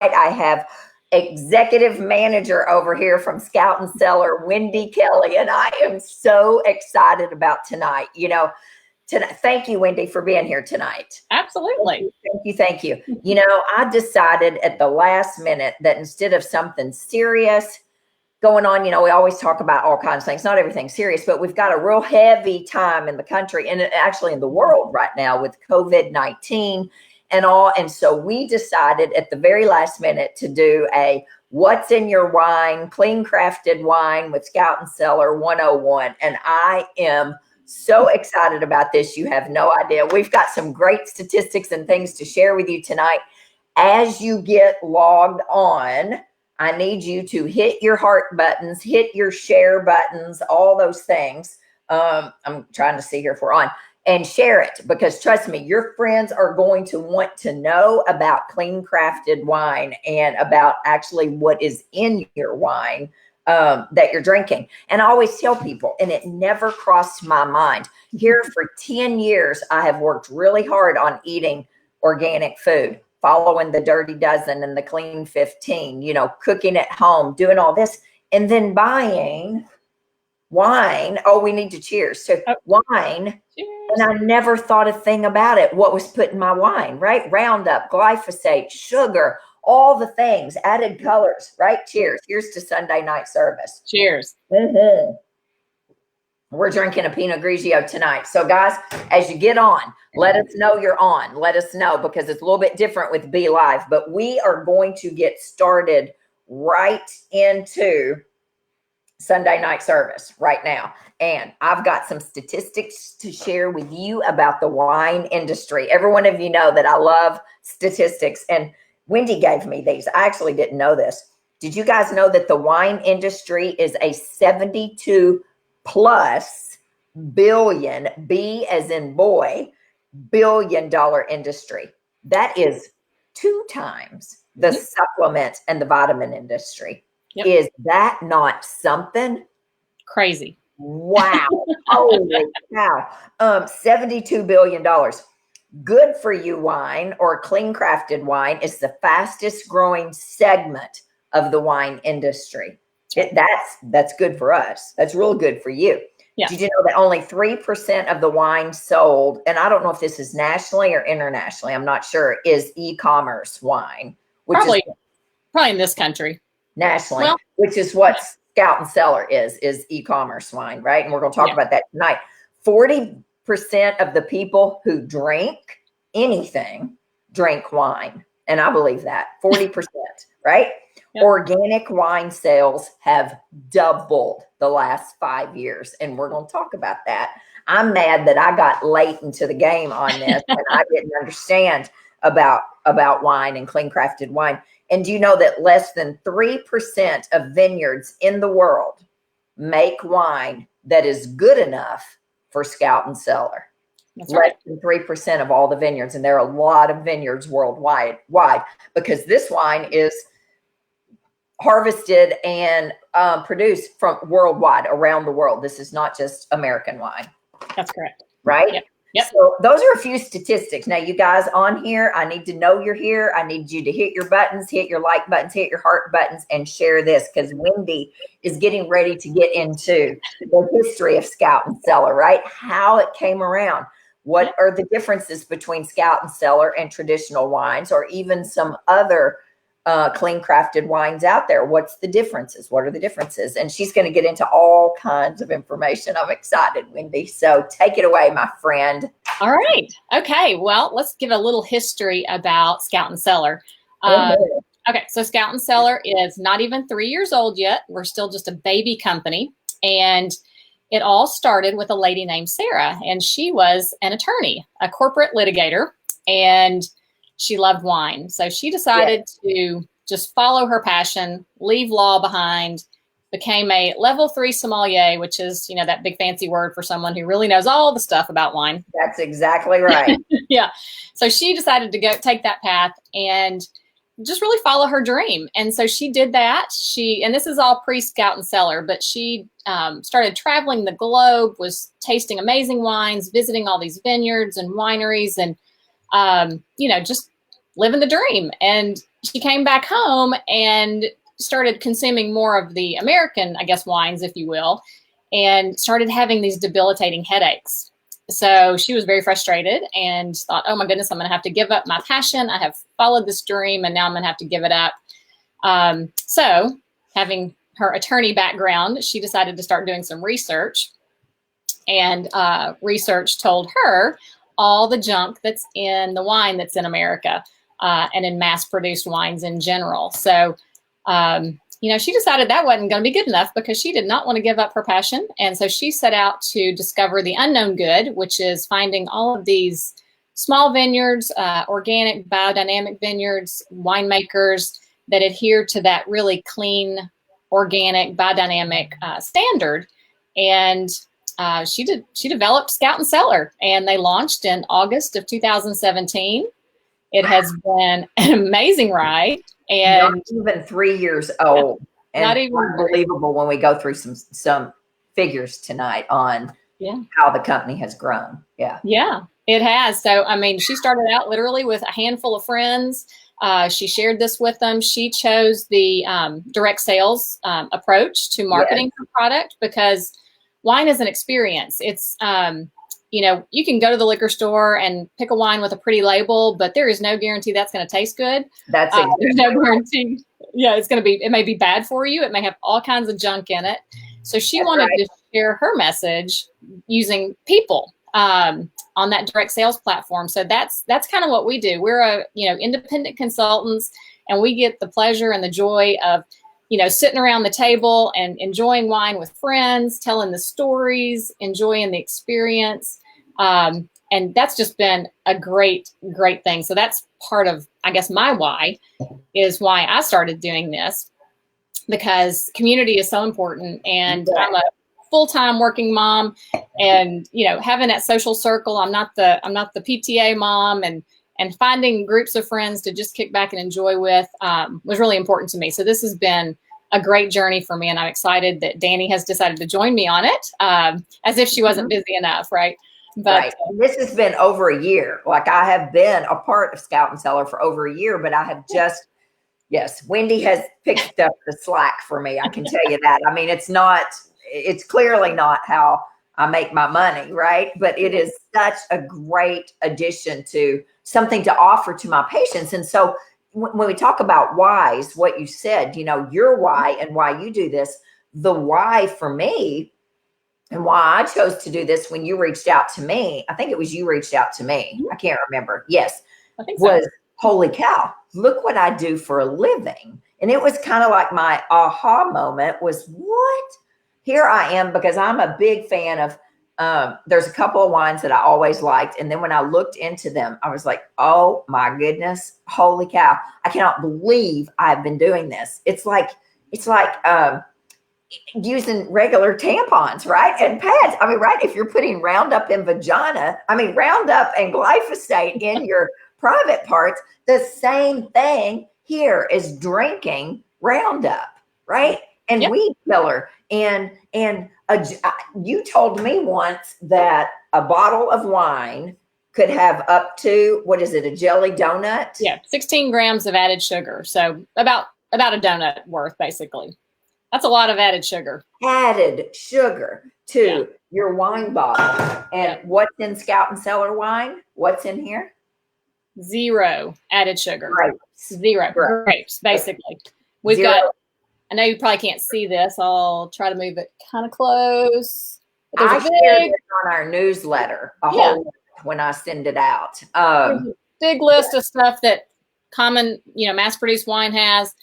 I have executive manager over here from Scout and Cellar, Wendy Kelley, and I am so excited about tonight. Thank you, Wendy, for being here tonight. Absolutely. Thank you. Thank you. I decided at the last minute that instead of something serious going on, we always talk about all kinds of things, not everything serious, but we've got a real heavy time in the country and actually in the world right now with COVID-19 and all. And so we decided at the very last minute to do a What's in Your Wine, Clean Crafted Wine with Scout and Cellar 101. And I am so excited about this. You have no idea. We've got some great statistics and things to share with you tonight. As you get logged on, I need you to hit your heart buttons, hit your share buttons, all those things. I'm trying to see here if we're on, and share it, because trust me, your friends are going to want to know about clean crafted wine and about actually what is in your wine that you're drinking. And I always tell people, and it never crossed my mind, here for 10 years, I have worked really hard on eating organic food, following the Dirty Dozen and the Clean 15, cooking at home, doing all this, and then buying wine. Oh, we need to cheers. So wine. Cheers. And I never thought a thing about it. What was put in my wine, right? Roundup, glyphosate, sugar, all the things, added colors, right? Cheers. Here's to Sunday night service. Cheers. Mm-hmm. We're drinking a Pinot Grigio tonight. So guys, as you get on, let us know you're on. Let us know, because it's a little bit different with Be Live, but we are going to get started right into Sunday night service right now. And I've got some statistics to share with you about the wine industry. Every one of you know that I love statistics, and Wendy gave me these. I actually didn't know this. Did you guys know that the wine industry is a 72 plus billion, B as in boy, $1 billion industry? That is 2 times the supplement and the vitamin industry. Yep. Is that not something crazy? Wow. Holy cow. $72 billion. Good for you wine, or clean crafted wine, is the fastest growing segment of the wine industry. That's good for us. That's real good for you. Yeah. Did you know that only 3% of the wine sold, and I don't know if this is nationally or internationally, I'm not sure, is e-commerce wine, which probably in this country. Nationally, which is what Scout and Cellar is e-commerce wine, right? And we're going to talk about that tonight. 40% of the people who drink anything drink wine. And I believe that 40%, right? Yep. Organic wine sales have doubled the last 5 years. And we're going to talk about that. I'm mad that I got late into the game on this and I didn't understand about wine and clean crafted wine. And do you know that less than 3% of vineyards in the world make wine that is good enough for Scout and Cellar? That's less than 3% of all the vineyards. And there are a lot of vineyards worldwide, because this wine is harvested and produced from worldwide, around the world. This is not just American wine. That's correct. Right? Yep. Yep. So those are a few statistics. Now, you guys on here, I need to know you're here. I need you to hit your buttons, hit your like buttons, hit your heart buttons, and share this, because Wendy is getting ready to get into the history of Scout and Cellar, right? How it came around. What are the differences between Scout and Cellar and traditional wines, or even some other clean crafted wines out there? What's the differences? What are the differences? And she's going to get into all kinds of information. I'm excited, Wendy. So take it away, my friend. All right. Okay. Well, let's give a little history about Scout and Cellar. Okay. So Scout and Cellar is not even 3 years old yet. We're still just a baby company. And it all started with a lady named Sarah. And she was an attorney, a corporate litigator. And she loved wine. So she decided to just follow her passion, leave law behind, became a level 3 sommelier, which is, that big fancy word for someone who really knows all the stuff about wine. That's exactly right. Yeah. So she decided to go take that path and just really follow her dream. And so she did that. And this is all pre-Scout and Cellar, but she started traveling the globe, was tasting amazing wines, visiting all these vineyards and wineries, and, just living the dream. And she came back home and started consuming more of the American, I guess, wines, if you will, and started having these debilitating headaches. So she was very frustrated and thought, oh my goodness, I'm going to have to give up my passion. I have followed this dream and now I'm going to have to give it up. So having her attorney background, she decided to start doing some research, and research told her all the junk that's in the wine that's in America, and in mass-produced wines in general. So, she decided that wasn't going to be good enough because she did not want to give up her passion. And so she set out to discover the unknown good, which is finding all of these small vineyards, organic, biodynamic vineyards, winemakers that adhere to that really clean, organic, biodynamic standard. And she developed Scout and Cellar, and they launched in August of 2017. It has been an amazing ride, and not even 3 years old. Yeah, not even unbelievable when we go through some figures tonight on how the company has grown. Yeah, it has. So I mean, she started out literally with a handful of friends. She shared this with them. She chose the direct sales approach to marketing her product because wine is an experience. It's you can go to the liquor store and pick a wine with a pretty label, but there is no guarantee that's going to taste good. That's exactly there's no guarantee. Yeah, it may be bad for you. It may have all kinds of junk in it. So she wanted to share her message using people on that direct sales platform. So that's kind of what we do. We're independent consultants, and we get the pleasure and the joy of sitting around the table and enjoying wine with friends, telling the stories, enjoying the experience. And that's just been a great, great thing. So that's part of, I guess, my why is why I started doing this, because community is so important. And I'm a full-time working mom, and, having that social circle, I'm not the PTA mom, and finding groups of friends to just kick back and enjoy with was really important to me. So this has been a great journey for me, and I'm excited that Dani has decided to join me on it, as if she wasn't busy enough, right? But this has been over a year. Like, I have been a part of Scout and Cellar for over a year, but I have just, Wendy has picked up the slack for me. I can tell you that. I mean, it's clearly not how I make my money, right? But it is such a great addition to something to offer to my patients. And so when we talk about whys, what you said, your why and why you do this, the why for me and why I chose to do this when you reached out to me, I think it was you reached out to me. I can't remember. Yes. I think so. Was, holy cow, look what I do for a living. And it was kind of like my aha moment was, what? Here I am, because I'm a big fan of, there's a couple of wines that I always liked. And then when I looked into them, I was like, oh my goodness, holy cow. I cannot believe I've been doing this. It's like using regular tampons, right? And pads. I mean, right? If you're putting Roundup in vagina, Roundup and glyphosate in your private parts, the same thing here is drinking Roundup, right? And weed killer. And you told me once that a bottle of wine could have up to, what is it, a jelly donut? Yeah, 16 grams of added sugar. So about a donut worth, basically. That's a lot of added sugar. Added sugar to your wine bottle. And what's in Scout and Cellar wine? What's in here? 0 added sugar. Grapes. 0 grapes, basically. We've got, I know you probably can't see this. I'll try to move it kind of close. I shared it on our newsletter whole when I send it out. There's a big list of stuff that common, mass-produced wine has.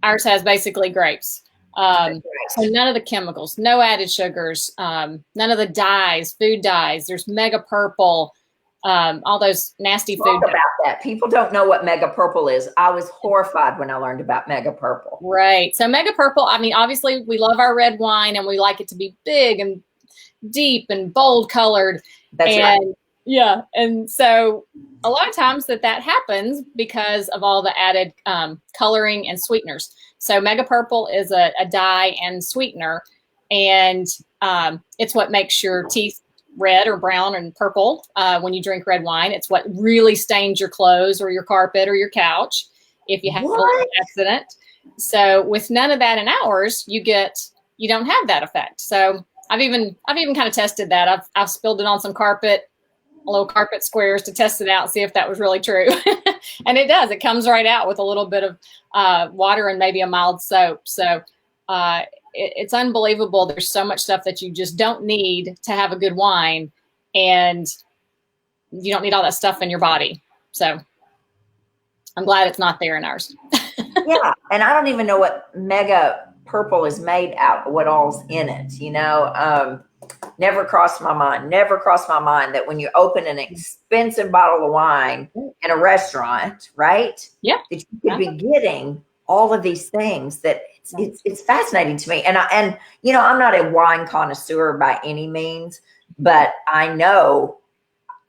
Ours has basically grapes. So none of the chemicals, no added sugars, none of the dyes, food dyes. There's mega purple, all those nasty food. Talk about that. People don't know what mega purple is. I was horrified when I learned about mega purple. Right. So mega purple, obviously we love our red wine and we like it to be big and deep and bold colored. That's right. Yeah. And so a lot of times that happens because of all the added coloring and sweeteners. So mega purple is a dye and sweetener, and it's what makes your teeth red or brown and purple when you drink red wine. It's what really stains your clothes or your carpet or your couch if you have an accident. So with none of that in ours, you don't have that effect. So I've even kind of tested that. I've spilled it on some carpet, little carpet squares, to test it out, see if that was really true. And it does. It comes right out with a little bit of water and maybe a mild soap. So it's unbelievable. There's so much stuff that you just don't need to have a good wine, and you don't need all that stuff in your body. So I'm glad it's not there in ours. Yeah. And I don't even know what mega purple is made out of, what all's in it, never crossed my mind that when you open an expensive bottle of wine in a restaurant, right? Yeah. That you could be getting all of these things. That it's fascinating to me. And I'm not a wine connoisseur by any means, but I know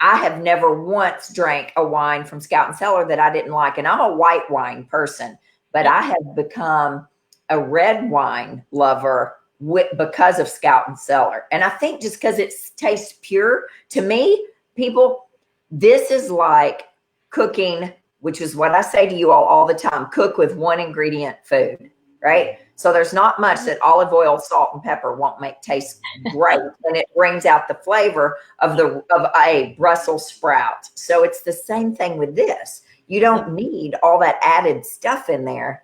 I have never once drank a wine from Scout and Cellar that I didn't like. And I'm a white wine person, but I have become a red wine lover because of Scout and Cellar. And I think just because it tastes pure to me, this is like cooking, which is what I say to you all the time, cook with one ingredient food, right? So there's not much that olive oil, salt, and pepper won't make taste great. And it brings out the flavor of a Brussels sprout. So it's the same thing with this. You don't need all that added stuff in there.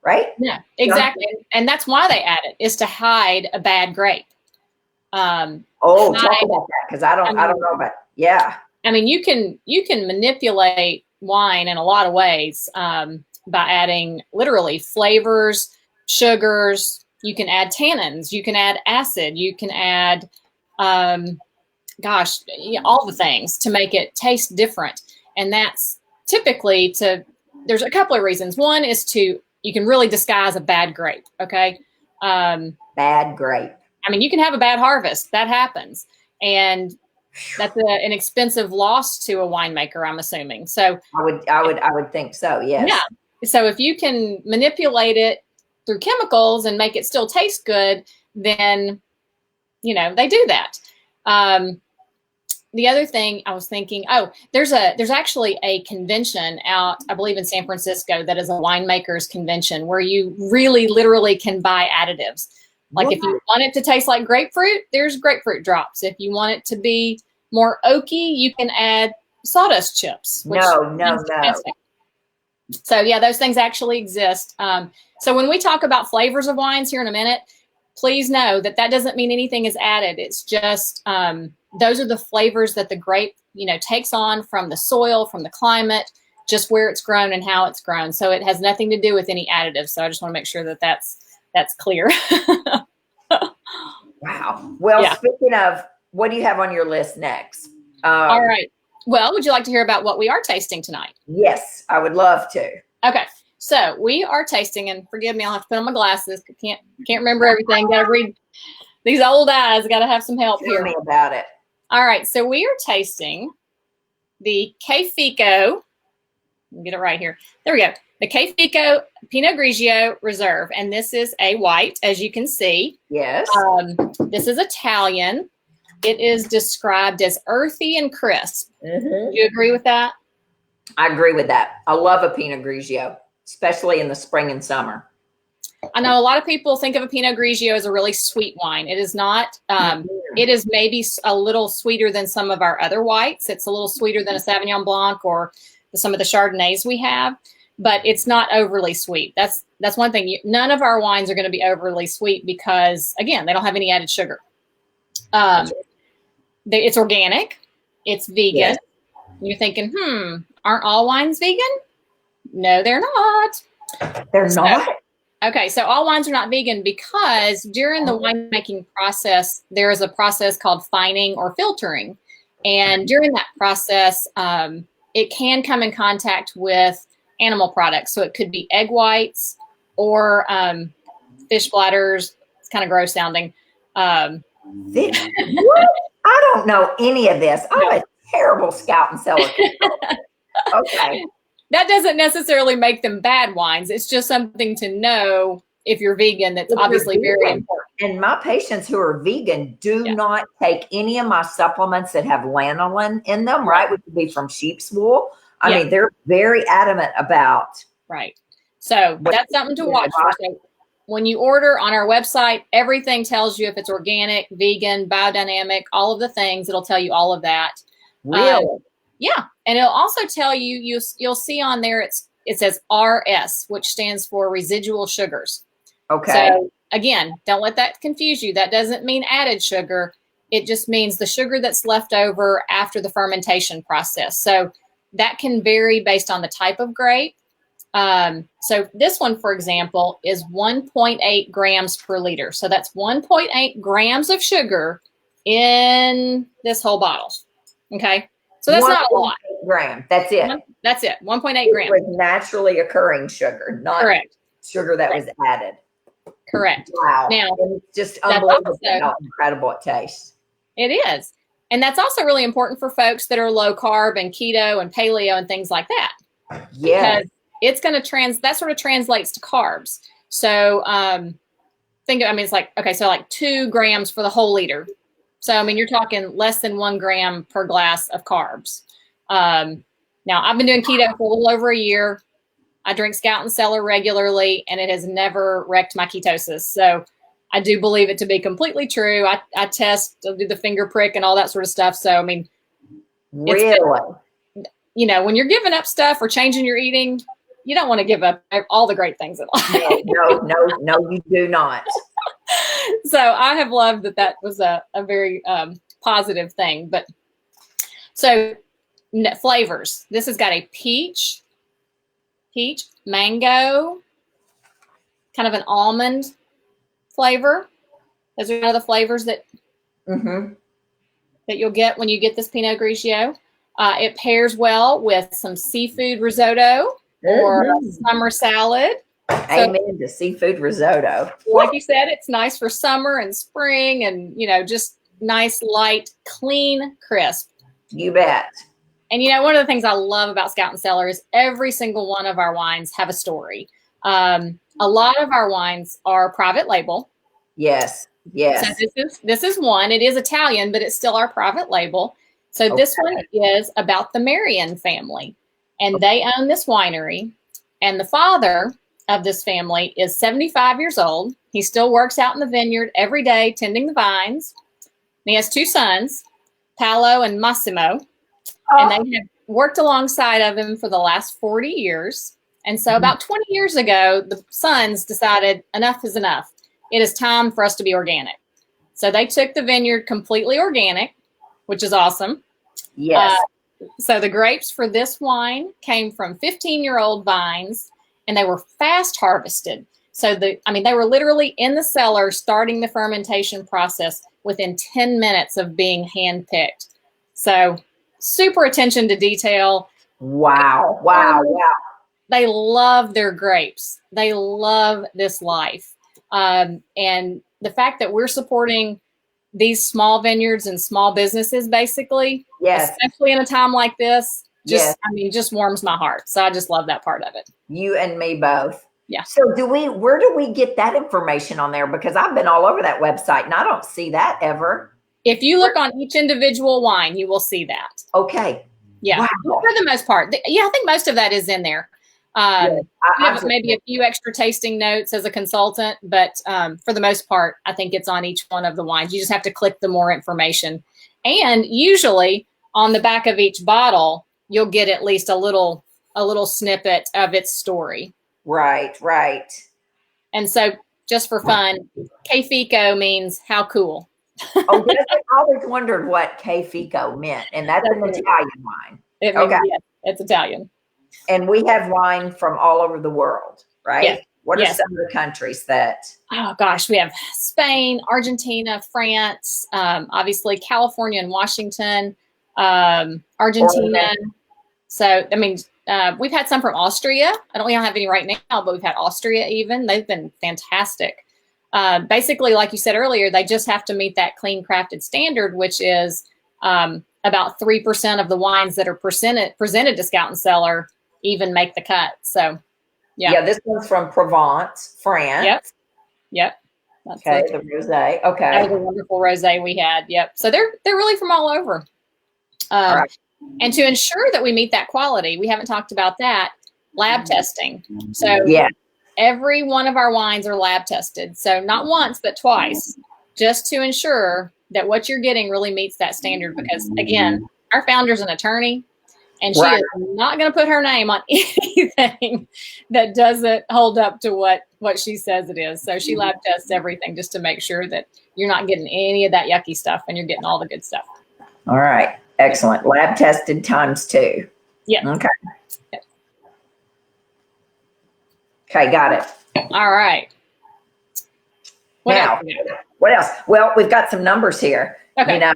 Right? Yeah, exactly. And that's why they add it, is to hide a bad grape. Talk about that, because I don't know about it. Yeah. I mean, you can manipulate wine in a lot of ways by adding literally flavors, sugars. You can add tannins. You can add acid. You can add, all the things to make it taste different. And that's typically there's a couple of reasons. One is you can really disguise a bad grape. Okay. Bad grape. I mean, you can have a bad harvest. That happens. And that's an expensive loss to a winemaker, I'm assuming. So I would think so. Yes. Yeah. So if you can manipulate it through chemicals and make it still taste good, then, they do that. The other thing I was thinking, there's actually a convention out, I believe in San Francisco, that is a winemakers convention where you really literally can buy additives. Like if you want it to taste like grapefruit, there's grapefruit drops. If you want it to be more oaky, you can add sawdust chips. No. So yeah, those things actually exist. So when we talk about flavors of wines here in a minute, please know that doesn't mean anything is added. It's just, those are the flavors that the grape, takes on from the soil, from the climate, just where it's grown and how it's grown. So it has nothing to do with any additives. So I just want to make sure that that's clear. Wow. Well, Speaking of, what do you have on your list next? All right. Well, would you like to hear about what we are tasting tonight? Yes, I would love to. Okay. So we are tasting, and forgive me, I'll have to put on my glasses. Can't remember everything. Got to read these old eyes. Got to have some help here. Tell me about it. All right. So we are tasting the Cafico. Let me get it right here. There we go. The Cafico Pinot Grigio Reserve. And this is a white, as you can see. Yes. This is Italian. It is described as earthy and crisp. Mm-hmm. Do you agree with that? I agree with that. I love a Pinot Grigio, especially in the spring and summer. I know a lot of people think of a Pinot Grigio as a really sweet wine. It is not. It is maybe a little sweeter than some of our other whites. It's a little sweeter than a Sauvignon Blanc or some of the Chardonnays we have, but it's not overly sweet. That's one thing. None of our wines are going to be overly sweet because, again, they don't have any added sugar. It's organic. It's vegan. Yes. You're thinking, aren't all wines vegan? No, they're not. They're not? Okay, so all wines are not vegan because during the winemaking process, there is a process called fining or filtering. And during that process, it can come in contact with animal products. So it could be egg whites or fish bladders. It's kind of gross sounding. What? I don't know any of this. I'm a terrible Scout and Cellar. Okay. That doesn't necessarily make them bad wines. It's just something to know if you're vegan, that's obviously very important. And my patients who are vegan do not take any of my supplements that have lanolin in them, right? Which would be from sheep's wool. I mean, they're very adamant about. Right. So that's something to watch for. So when you order on our website, everything tells you if it's organic, vegan, biodynamic, all of the things. It'll tell you all of that. Really? Yeah. And it'll also tell you, you'll see on there, it says RS, which stands for residual sugars. Okay. So again, don't let that confuse you. That doesn't mean added sugar. It just means the sugar that's left over after the fermentation process. So that can vary based on the type of grape. So this one, for example, is 1.8 grams per liter. So that's 1.8 grams of sugar in this whole bottle. Okay. So that's not a lot. Gram. That's it. That's it. 1.8 grams. It was naturally occurring sugar, not correct. Sugar that was added. Correct. Wow. Now, it's just unbelievable how incredible it tastes. It is. And that's also really important for folks that are low carb and keto and paleo and things like that. Yeah. Because it's going to that sort of translates to carbs. So it's like, okay, so like 2 grams for the whole liter. So, I mean, you're talking less than 1 gram per glass of carbs. Now, I've been doing keto for a little over a year. I drink Scout and Cellar regularly, and it has never wrecked my ketosis. So I do believe it to be completely true. I test, I'll do the finger prick and all that sort of stuff. So, I mean, really, when you're giving up stuff or changing your eating, you don't want to give up all the great things in life. No, you do not. So I have loved that was a very positive thing. But so flavors, this has got a peach, mango, kind of an almond flavor. Those are one of the flavors that that you'll get when you get this Pinot Grigio. It pairs well with some seafood risotto or a summer salad. Amen to seafood risotto. Like you said, it's nice for summer and spring and, just nice, light, clean, crisp. You bet. And, one of the things I love about Scout and Cellar is every single one of our wines have a story. A lot of our wines are private label. Yes. So this is one. It is Italian, but it's still our private label. So this one is about the Marion family. And they own this winery. And the father of this family is 75 years old. He still works out in the vineyard every day, tending the vines. And he has 2 sons, Paolo and Massimo. And they have worked alongside of him for the last 40 years. And so about 20 years ago, the sons decided enough is enough. It is time for us to be organic. So they took the vineyard completely organic, which is awesome. Yes. So the grapes for this wine came from 15-year-old vines, and they were fast harvested. So they were literally in the cellar starting the fermentation process within 10 minutes of being handpicked. So super attention to detail. Wow. They love their grapes. They love this life. And the fact that we're supporting these small vineyards and small businesses, basically, especially in a time like this, just warms my heart. So I just love that part of it. You and me both. Yeah. So where do we get that information on there? Because I've been all over that website and I don't see that ever. If you look on each individual wine, you will see that. Okay. Yeah. Wow. For the most part. I think most of that is in there. I have maybe a few extra tasting notes as a consultant, but for the most part, I think it's on each one of the wines. You just have to click the more information. And usually on the back of each bottle, you'll get at least a little snippet of its story. Right. And so just for fun, Que Fico means how cool. Yes, I always wondered what Que Fico meant, and that's an Italian wine. It means, yes, it's Italian. And we have wine from all over the world, right? Yes. What are some of the countries that? Oh, gosh, we have Spain, Argentina, France, obviously California and Washington, Argentina. So, we've had some from Austria. We don't have any right now, but we've had Austria even. They've been fantastic. Basically, like you said earlier, they just have to meet that clean crafted standard, which is about 3% of the wines that are presented to Scout and Cellar even make the cut. So Yeah, this one's from Provence, France. Yep. That's okay, the rosé. Okay. That was a wonderful rosé we had. Yep. So they're really from all over. All right. And to ensure that we meet that quality, we haven't talked about that, lab testing. So every one of our wines are lab tested. So not once, but twice, just to ensure that what you're getting really meets that standard. Because again, our founder's an attorney, and she is not going to put her name on anything that doesn't hold up to what she says it is. So she lab tests everything just to make sure that you're not getting any of that yucky stuff and you're getting all the good stuff. All right. Excellent. Lab tested ×2. Yeah. Okay. Yep. Okay. Got it. All right. What else? Well, we've got some numbers here. Okay. You know,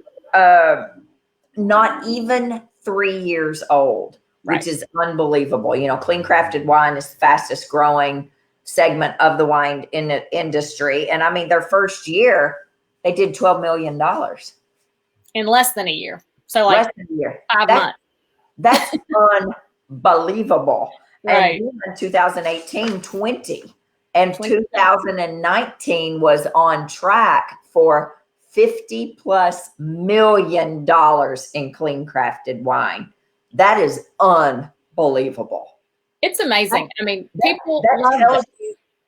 not even 3 years old, which is unbelievable. You know, clean crafted wine is the fastest growing segment of the wine industry. And I mean, their first year, they did $12 million. In less than a year. So like less than a year. 5 months. That's unbelievable. Right. And in 2018, 20. And 2019 was on track for $50+ million in clean crafted wine. That is unbelievable. It's amazing. I mean, people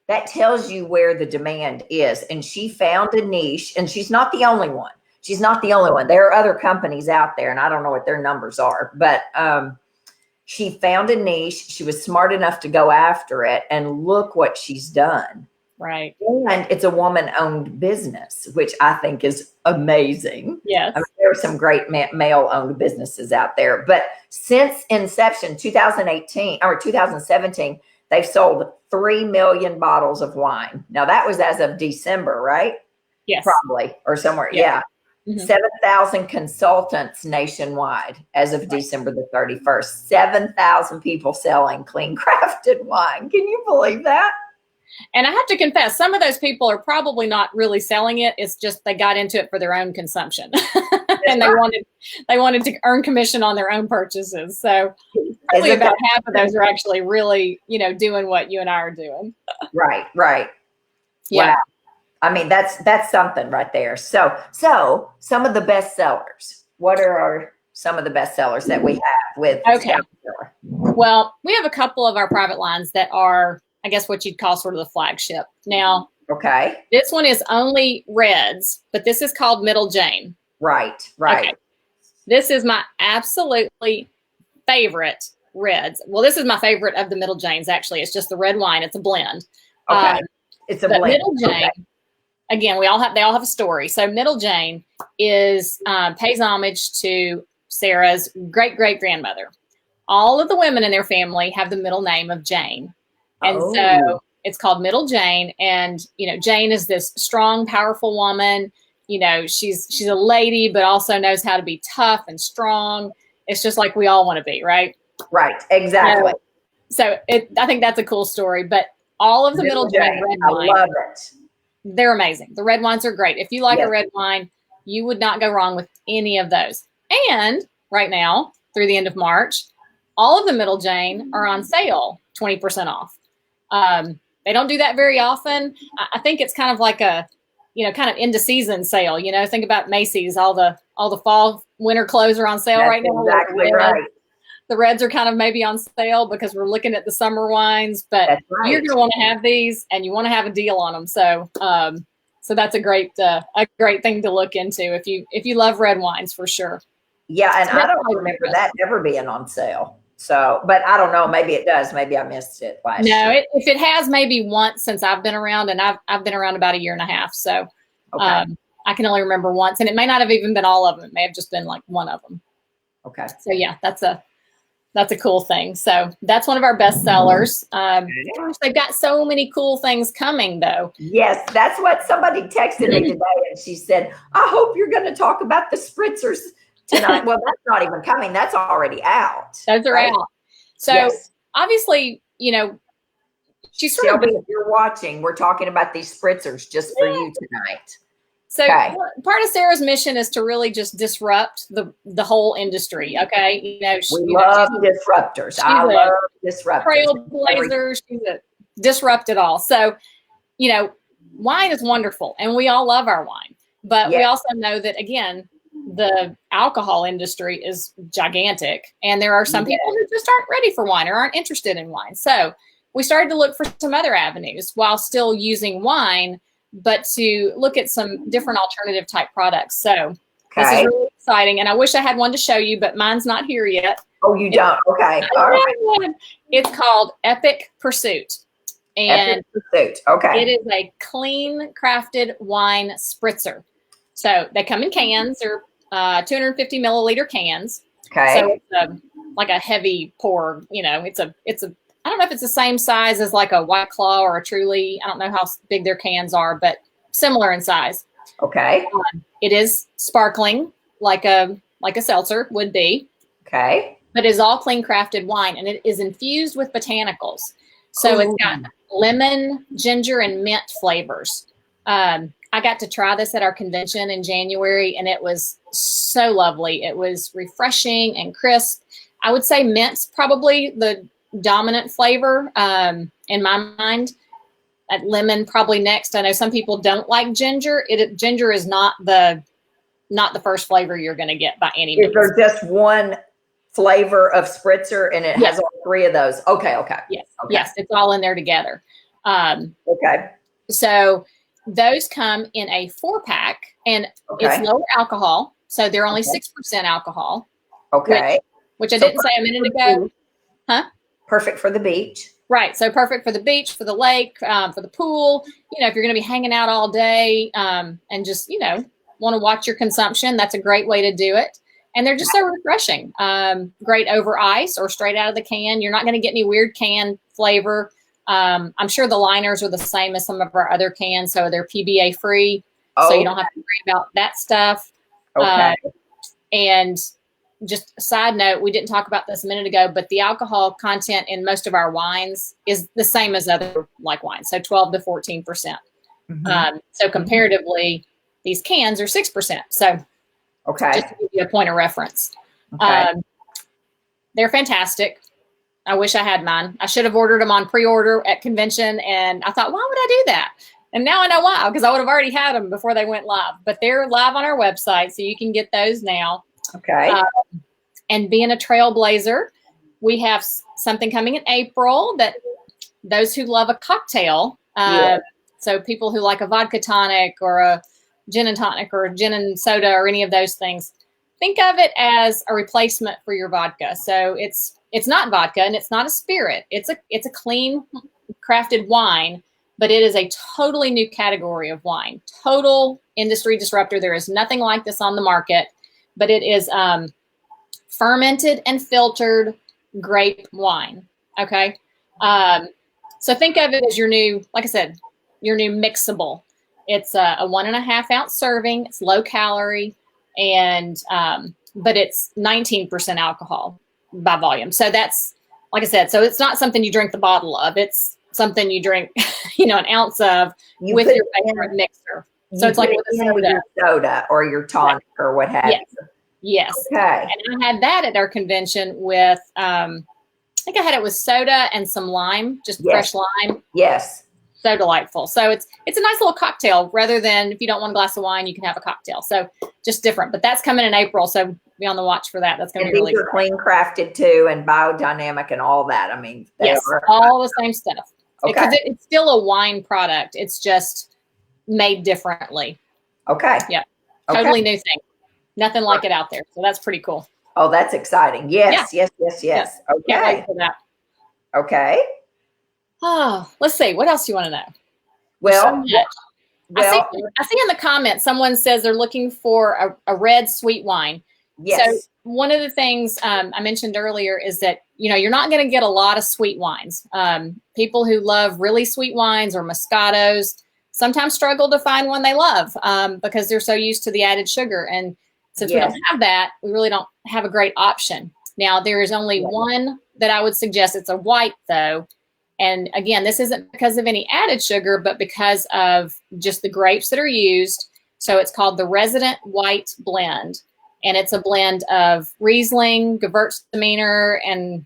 that tells you where the demand is. And she found a niche, and she's not the only one. She's not the only one. There are other companies out there, and I don't know what their numbers are, but she found a niche. She was smart enough to go after it, and look what she's done. Right. And it's a woman-owned business, which I think is amazing. Yes. I mean, there are some great male-owned businesses out there. But since inception, 2017, they've sold 3 million bottles of wine. Now, that was as of December, right? Yes. Probably, or somewhere. Yeah. 7,000 consultants nationwide as of December the 31st. 7,000 people selling clean crafted wine. Can you believe that? And I have to confess, some of those people are probably not really selling it. It's just they got into it for their own consumption, and they wanted to earn commission on their own purchases. So probably about half of those are actually really, doing what you and I are doing. Right. Yeah. Wow. I mean, that's something right there. So some of the best sellers. What are some of the best sellers that we have with Scout and Cellar? Well, we have a couple of our private lines that are, I guess, what you'd call sort of the flagship. Now, this one is only reds, but this is called Middle Jane. Right. Okay. This is my absolutely favorite reds. Well, this is my favorite of the Middle Janes, actually. It's just the red wine. It's a blend. Okay. It's a blend. Middle Jane, again, they all have a story. So Middle Jane is pays homage to Sarah's great-great-grandmother. All of the women in their family have the middle name of Jane. And so it's called Middle Jane. And, Jane is this strong, powerful woman. She's a lady, but also knows how to be tough and strong. It's just like we all want to be, right? Right. Exactly. So I think that's a cool story. But all of the Middle Jane red wine, I love it. They're amazing. The red wines are great. If you like a red wine, you would not go wrong with any of those. And right now, through the end of March, all of the Middle Jane are on sale, 20% off. They don't do that very often. I think it's kind of like a, kind of end of season sale. Think about Macy's. All the fall, winter clothes are on sale right now. Exactly right. The reds are kind of maybe on sale because we're looking at the summer wines, but you're going to want to have these, and you want to have a deal on them. So, so that's a great thing to look into if you love red wines, for sure. Yeah, and I don't remember that ever being on sale. So, but I don't know. Maybe it does. Maybe I missed it last year. If it has, maybe once since I've been around, and I've been around about 1.5 years. So, I can only remember once, and it may not have even been all of them. It may have just been like one of them. Okay. So yeah, that's a cool thing. So that's one of our best sellers. They've got so many cool things coming, though. Yes, that's what somebody texted me today, and she said, "I hope you're going to talk about the spritzers tonight." Well, that's not even coming. That's already out. Those are out. So obviously, she's sort Shelby, if you're watching, we're talking about these spritzers just for you tonight. So part of Sarah's mission is to really just disrupt the whole industry. Okay, we love disruptors. I love disruptors. Trailblazer. She's a disrupt it all. So, wine is wonderful, and we all love our wine. But we also know that, again, the alcohol industry is gigantic, and there are some people who just aren't ready for wine or aren't interested in wine. So we started to look for some other avenues while still using wine, but to look at some different alternative type products. So this is really exciting, and I wish I had one to show you, but mine's not here yet. Oh, you don't? Okay. All right. It's called Epic Pursuit. And it is a clean crafted wine spritzer. So they come in cans or 250 milliliter cans. Okay. So it's like a heavy pour. It's a. I don't know if it's the same size as like a White Claw or a Truly. I don't know how big their cans are, but similar in size. Okay. It is sparkling, like a seltzer would be. Okay. But it is all clean crafted wine, and it is infused with botanicals. So it's got lemon, ginger, and mint flavors. I got to try this at our convention in January, and it was so lovely. It was refreshing and crisp. I would say mint's probably the dominant flavor in my mind. At lemon probably next. I know some people don't like ginger. Ginger is not the first flavor you're going to get by any means. Is there just one flavor of spritzer and it has all three of those? Okay. Yes. Okay. Yes, it's all in there together. Okay. So those come in a 4-pack, and it's lower alcohol. So they're only 6% alcohol. Okay. Which I didn't say a minute ago. Huh? Perfect for the beach. Right. So perfect for the beach, for the lake, for the pool. If you're going to be hanging out all day and just, want to watch your consumption, that's a great way to do it. And they're just so refreshing. Great over ice or straight out of the can. You're not going to get any weird can flavor. I'm sure the liners are the same as some of our other cans, so they're PBA free. So you don't have to worry about that stuff. Okay. And just a side note, we didn't talk about this a minute ago, but the alcohol content in most of our wines is the same as other like wines, so 12 to 14%. Mm-hmm. So comparatively, these cans are 6%. So just to give you a point of reference. They're fantastic. I wish I had mine. I should have ordered them on pre-order at convention, and I thought, why would I do that? And now I know why, because I would have already had them before they went live. But they're live on our website, so you can get those now. Okay. And being a trailblazer, we have something coming in April that those who love a cocktail, so people who like a vodka tonic or a gin and tonic or a gin and soda or any of those things, think of it as a replacement for your vodka. So it's not vodka and it's not a spirit. It's a clean crafted wine, but it is a totally new category of wine. Total industry disruptor. There is nothing like this on the market, but it is fermented and filtered grape wine. Okay. So think of it as your new, like I said, your new mixable. It's a 1.5 ounce serving. It's low calorie, and but it's 19% alcohol by volume. So that's, like I said, so it's not something you drink the bottle of. It's something you drink, an ounce of with your favorite mixer. So it's like with a soda or your tonic or what have you. Yes. Okay. And I had that at our convention with, I think I had it with soda and some lime, just fresh lime. Yes. So delightful. So it's a nice little cocktail rather than if you don't want a glass of wine, you can have a cocktail. So just different, but that's coming in April. So be on the watch for that. That's going to be really cool. Clean crafted too, and biodynamic and all that. I mean, all the same stuff. Okay. Because it's still a wine product. It's just made differently. Okay. Yeah. Totally new thing. Nothing like it out there. So that's pretty cool. Oh, that's exciting. Yes. Okay. Can't wait for that. Okay. Oh, let's see. What else do you want to know? Well, I see in the comments, someone says they're looking for a red sweet wine. Yes. So one of the things I mentioned earlier is that, you're not going to get a lot of sweet wines. People who love really sweet wines or Moscatos sometimes struggle to find one they love because they're so used to the added sugar. And since we don't have that, we really don't have a great option. Now, there is only one that I would suggest. It's a white, though. And again, this isn't because of any added sugar, but because of just the grapes that are used. So it's called the Resident White Blend. And it's a blend of Riesling, Gewürztraminer, and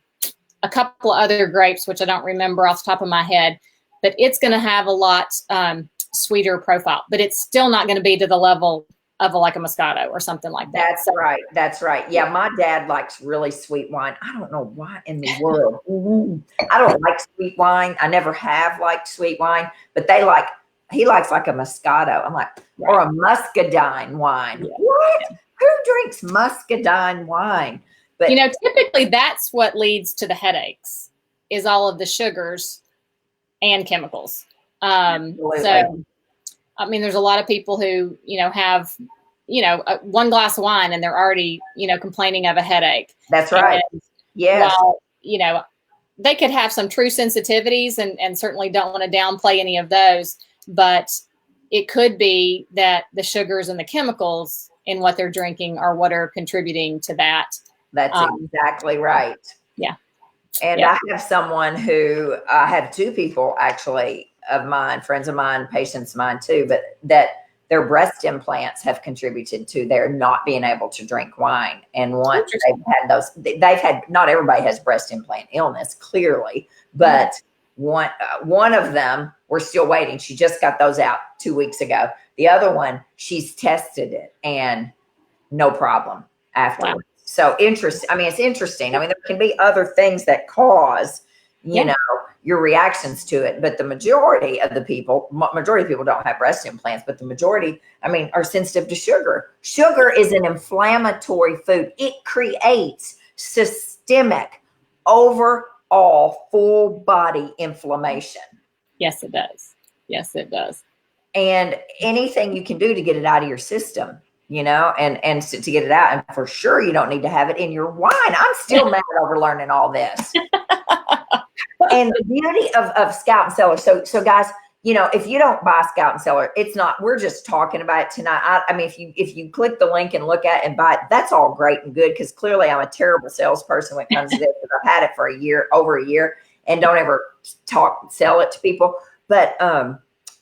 a couple of other grapes, which I don't remember off the top of my head. But it's going to have a lot sweeter profile. But it's still not going to be to the level of like a Moscato or something like that. That's right. That's right. Yeah, my dad likes really sweet wine. I don't know why in the world. I don't like sweet wine. I never have liked sweet wine, but he likes like a Moscato. I'm like, or a muscadine wine. Yeah. What? Yeah. Who drinks muscadine wine? But typically that's what leads to the headaches is all of the sugars and chemicals. So, I mean, there's a lot of people who, have, one glass of wine and they're already, complaining of a headache. That's right. Yeah. Well, they could have some true sensitivities and certainly don't want to downplay any of those, but it could be that the sugars and the chemicals in what they're drinking are what are contributing to that. That's exactly right. Yeah. And I have someone who I have two people actually of mine, friends of mine, patients of mine too, but that their breast implants have contributed to their not being able to drink wine. And once they've had not everybody has breast implant illness, clearly, but one of them, we're still waiting. She just got those out 2 weeks ago. The other one, she's tested it and no problem afterwards. Wow. So interesting. I mean, it's interesting. I mean, there can be other things that cause, your reactions to it. But the majority of people don't have breast implants, but the majority, are sensitive to sugar. Sugar is an inflammatory food. It creates systemic, overall, full body inflammation. Yes, it does. Yes, it does. And anything you can do to get it out of your system, and to get it out. And for sure, you don't need to have it in your wine. I'm still mad over learning all this. And the beauty of Scout and Cellar. So guys, if you don't buy Scout and Cellar, it's not, we're just talking about it tonight. I mean, if you click the link and look at it and buy it, that's all great and good. Cause clearly I'm a terrible salesperson when it comes to this, because I've had it for over a year and don't ever sell it to people. But,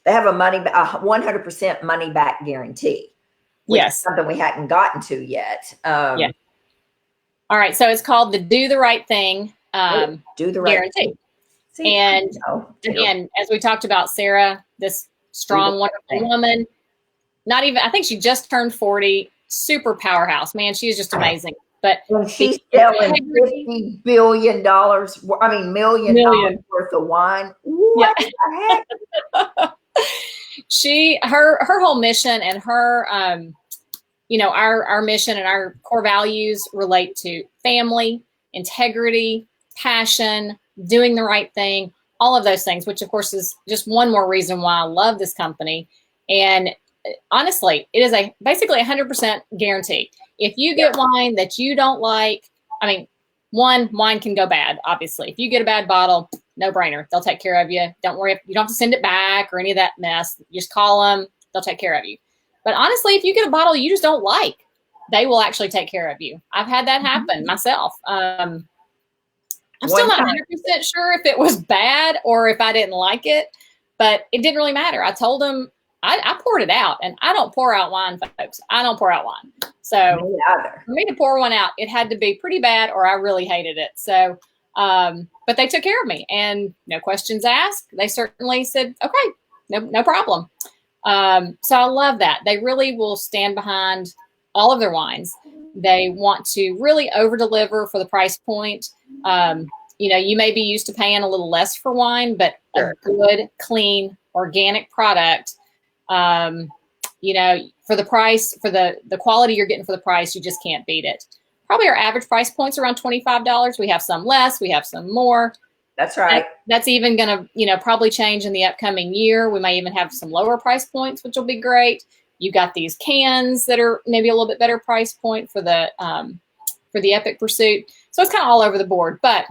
they have a 100% money back guarantee. Yes. Something we hadn't gotten to yet. Yeah. All right. So it's called the Do the Right Thing Do the Right guarantee. Thing. And again, as we talked about, Sarah, this strong, wonderful woman, I think she just turned 40, super powerhouse, man. She's just amazing. But when she's selling $50 billion, million worth of wine. What the heck? Her whole mission and her, our mission and our core values relate to family, integrity, passion, doing the right thing, all of those things, which of course is just one more reason why I love this company. And honestly, it is basically 100% guarantee. If you get wine that you don't like, wine can go bad, obviously. If you get a bad bottle, no brainer. They'll take care of you. Don't worry. You don't have to send it back or any of that mess. You just call them. They'll take care of you. But honestly, if you get a bottle you just don't like, they will actually take care of you. I've had that happen myself. I'm still not 100% sure if it was bad or if I didn't like it, but it didn't really matter. I told them I poured it out, and I don't pour out wine, folks. I don't pour out wine. So for me to pour one out, it had to be pretty bad or I really hated it. So, but they took care of me and no questions asked. They certainly said, okay, no problem. So I love that. They really will stand behind all of their wines. They want to really over deliver for the price point. You may be used to paying a little less for wine, but a good, clean, organic product, for the price, for the quality you're getting for the price, you just can't beat it. Probably our average price point's around $25. We have some less, we have some more. That's right. That's even going to, probably change in the upcoming year. We may even have some lower price points, which will be great. You got these cans that are maybe a little bit better price point for the Epic Pursuit. So it's kind of all over the board, but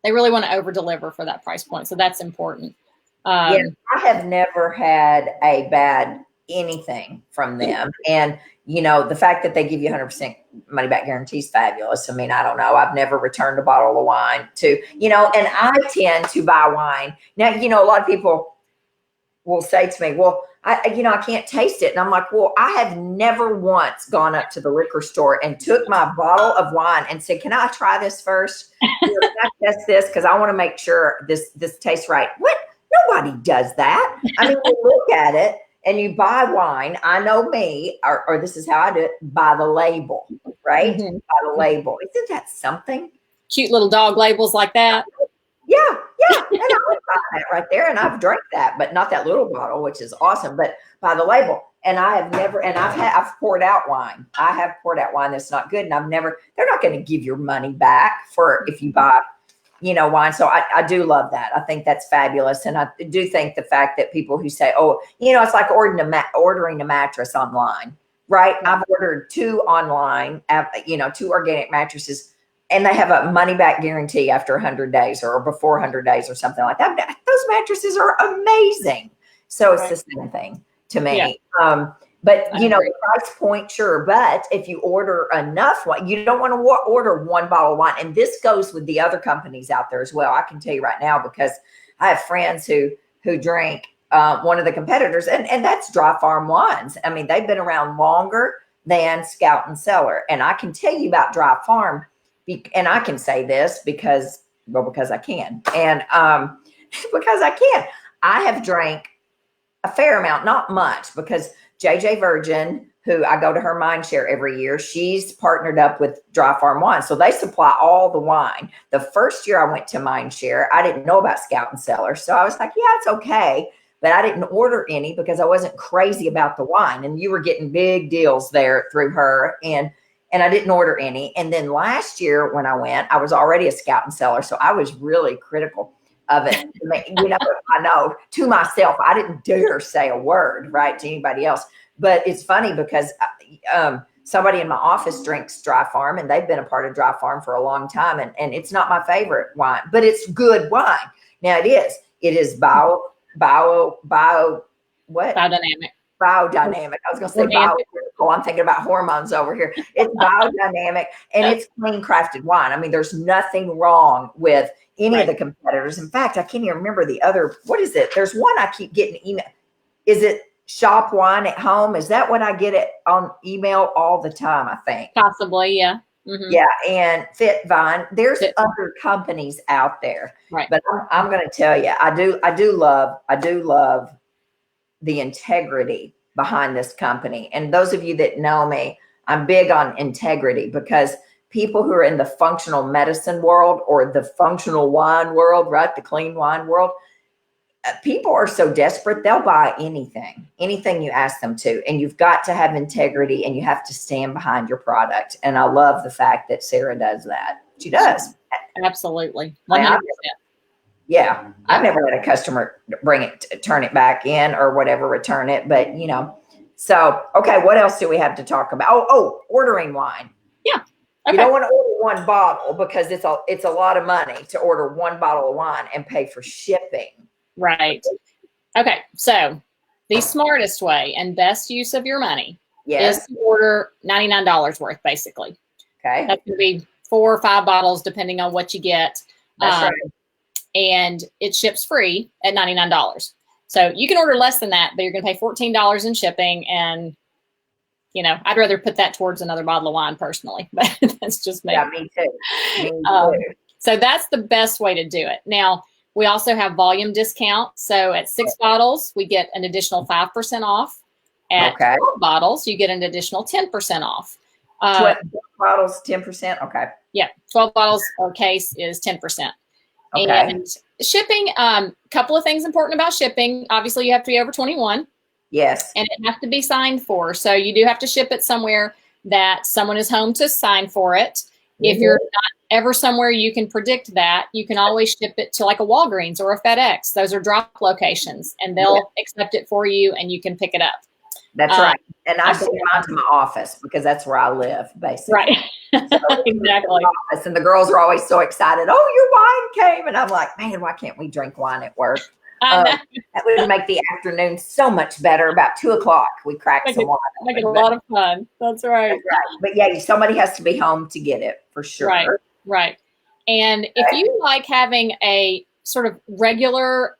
they really want to over deliver for that price point. So that's important. I have never had a bad anything from them. And, the fact that they give you 100% money back guarantee is fabulous. I don't know. I've never returned a bottle of wine and I tend to buy wine. Now, a lot of people will say to me, well, I can't taste it. And I'm like, well, I have never once gone up to the liquor store and took my bottle of wine and said, can I try this first? Can I test this? Because I want to make sure this tastes right. What? Nobody does that. I mean, you look at it and you buy wine. I know me, or this is how I do it, by the label, right? Mm-hmm. By the label. Isn't that something? Cute little dog labels like that. Yeah. And I would buy that right there. And I've drank that, but not that little bottle, which is awesome, but by the label. And I have never, and I've poured out wine. I have poured out wine that's not good. And they're not going to give your money back for if you buy, wine. So I do love that. I think that's fabulous. And I do think the fact that people who say, oh, it's like ordering a mattress online, right? I've ordered 2 online, 2 organic mattresses, and they have a money back guarantee after 100 days or before 100 days or something like that. Those mattresses are amazing. So it's the same thing to me. Yeah. But, price point, sure. But if you order enough wine, you don't want to order 1 bottle of wine. And this goes with the other companies out there as well. I can tell you right now, because I have friends who drink one of the competitors, and that's Dry Farm Wines. I mean, they've been around longer than Scout and Cellar. And I can tell you about Dry Farm. And I can say this because I can. And because I can. I have drank a fair amount, not much, because JJ Virgin, who I go to her Mindshare every year, she's partnered up with Dry Farm Wine. So they supply all the wine. The first year I went to Mindshare, I didn't know about Scout and Cellar. So I was like, yeah, it's okay. But I didn't order any because I wasn't crazy about the wine. And you were getting big deals there through her. And I didn't order any. And then last year when I went, I was already a Scout and Cellar. So I was really critical of it. I know to myself, I didn't dare say a word, right, to anybody else. But it's funny because somebody in my office drinks Dry Farm, and they've been a part of Dry Farm for a long time. And it's not my favorite wine, but it's good wine. Now it is biodynamic. Biodynamic. I was going to say biological. I'm thinking about hormones over here. It's biodynamic and it's clean crafted wine. I mean, there's nothing wrong with any of the competitors. In fact, I can't even remember the other. What is it? There's one I keep getting email. Is it Shop Wine at Home? Is that what I get it on email all the time? I think possibly, yeah. Mm-hmm. Yeah, and Fit Vine. There's other companies out there, right? But I'm going to tell you, I do love the integrity behind this company. And those of you that know me, I'm big on integrity, because people who are in the functional medicine world or the functional wine world, right? The clean wine world, people are so desperate, they'll buy anything you ask them to. And you've got to have integrity and you have to stand behind your product. And I love the fact that Sarah does that. She does. Absolutely. 100%. Yeah, I've never had a customer turn it back in or whatever, return it. But, so, okay, what else do we have to talk about? Oh, ordering wine. Yeah. Okay. You don't want to order 1 bottle because it's a lot of money to order 1 bottle of wine and pay for shipping. Right. Okay. So the smartest way and best use of your money is to order $99 worth, basically. Okay. That's going to be 4 or 5 bottles, depending on what you get. That's right. And it ships free at $99. So you can order less than that, but you're going to pay $14 in shipping. And, I'd rather put that towards another bottle of wine personally, but that's just me. Yeah, me too. So that's the best way to do it. Now, we also have volume discount. So at 6 bottles, we get an additional 5% off. At 12 bottles, you get an additional 10% off. 12 bottles, 10%? Okay. Yeah, 12 bottles or case is 10%. Okay. And shipping, couple of things important about shipping. Obviously, you have to be over 21. Yes. And it has to be signed for. So you do have to ship it somewhere that someone is home to sign for it. Mm-hmm. If you're not ever somewhere you can predict that, you can always ship it to like a Walgreens or a FedEx. Those are drop locations, and they'll accept it for you and you can pick it up. That's right. And I send mine to my office because that's where I live, basically. Right. So exactly. And the girls are always so excited. Oh, your wine came. And I'm like, man, why can't we drink wine at work? That would make the afternoon so much better. About 2:00, we crack some wine. Make it a lot of fun. That's right. That's right. But yeah, somebody has to be home to get it for sure. Right. Right. And if you like having a sort of regular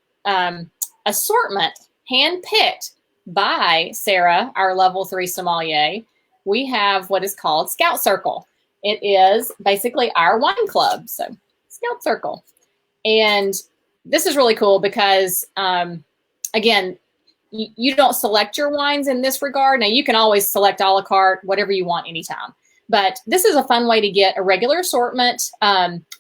assortment hand-picked, by Sarah, our level 3 sommelier, we have what is called Scout Circle. It is basically our wine club. So Scout Circle. And this is really cool because, again, you don't select your wines in this regard. Now, you can always select a la carte, whatever you want anytime. But this is a fun way to get a regular assortment,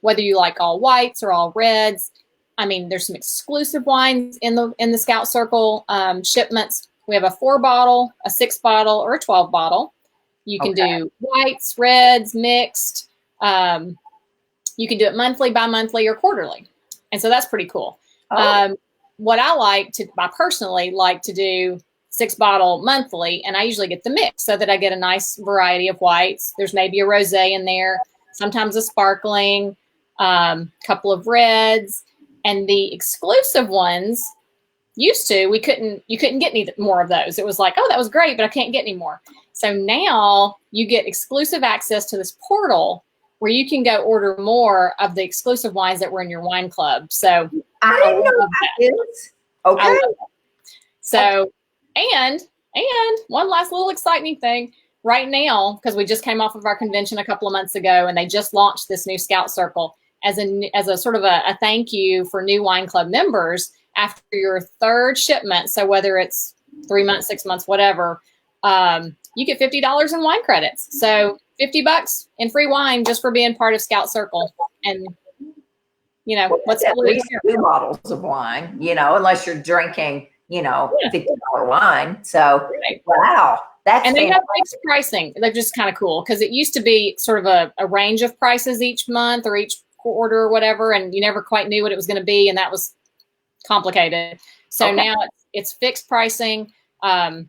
whether you like all whites or all reds. I mean, there's some exclusive wines in the Scout Circle shipments. We have a 4-bottle, a 6-bottle, or a 12-bottle. You can do whites, reds, mixed. You can do it monthly, bi-monthly, or quarterly. And so that's pretty cool. What I personally like to do 6-bottle monthly, and I usually get the mix so that I get a nice variety of whites. There's maybe a rosé in there, sometimes a sparkling, couple of reds, and the exclusive ones you couldn't get any more of those. It was like, oh, that was great, but I can't get any more. So now you get exclusive access to this portal where you can go order more of the exclusive wines that were in your wine club. So I didn't know about this. Okay. So, and one last little exciting thing right now, because we just came off of our convention a couple of months ago, and they just launched this new Scout Circle as a sort of a thank you for new wine club members after your 3rd shipment. So whether it's 3 months, 6 months, whatever, you get $50 in wine credits. So $50 in free wine just for being part of Scout Circle. And what's at least 2 bottles of wine, unless you're drinking, $50 wine. So wow, and they have fixed pricing. They're just kind of cool because it used to be sort of a range of prices each month or each quarter or whatever, and you never quite knew what it was going to be, and that was complicated. So now it's fixed pricing. Like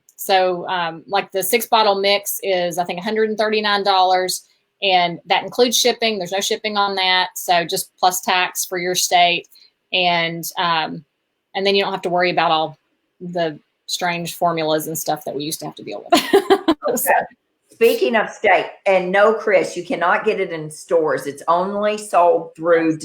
the 6-bottle mix is, I think, $139, and that includes shipping. There's no shipping on that. So just plus tax for your state. And then you don't have to worry about all the strange formulas and stuff that we used to have to deal with. So, speaking of state, and no, Chris, you cannot get it in stores. It's only sold through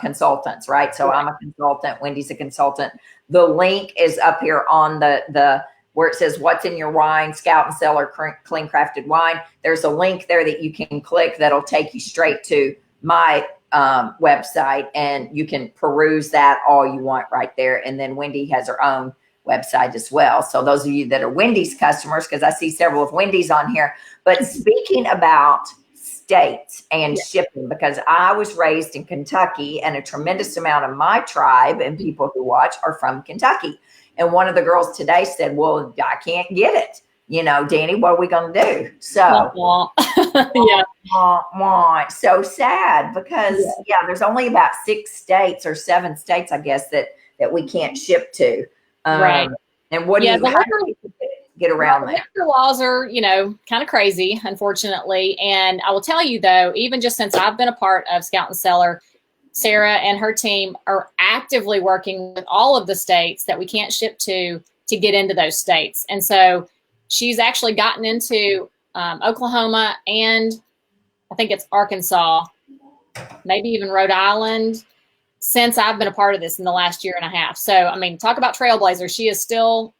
consultants, right? So I'm a consultant. Wendy's a consultant. The link is up here on the where it says what's in your wine, Scout and Cellar clean crafted wine. There's a link there that you can click that'll take you straight to my website, and you can peruse that all you want right there. And then Wendy has her own website as well. So those of you that are Wendy's customers, because I see several of Wendy's on here. But speaking about states and shipping, because I was raised in Kentucky, and a tremendous amount of my tribe and people who watch are from Kentucky. And one of the girls today said, well, I can't get it. Dani, what are we going to do? So, so sad because, there's only about 6 states or 7 states, I guess, that we can't ship to. Right. And how do you get around that? Liquor laws are, kind of crazy, unfortunately. And I will tell you, though, even just since I've been a part of Scout and Cellar, Sarah and her team are actively working with all of the states that we can't ship to get into those states. And so she's actually gotten into Oklahoma, and I think it's Arkansas, maybe even Rhode Island, since I've been a part of this in the last year and a half. So, I mean, talk about trailblazer. She is still,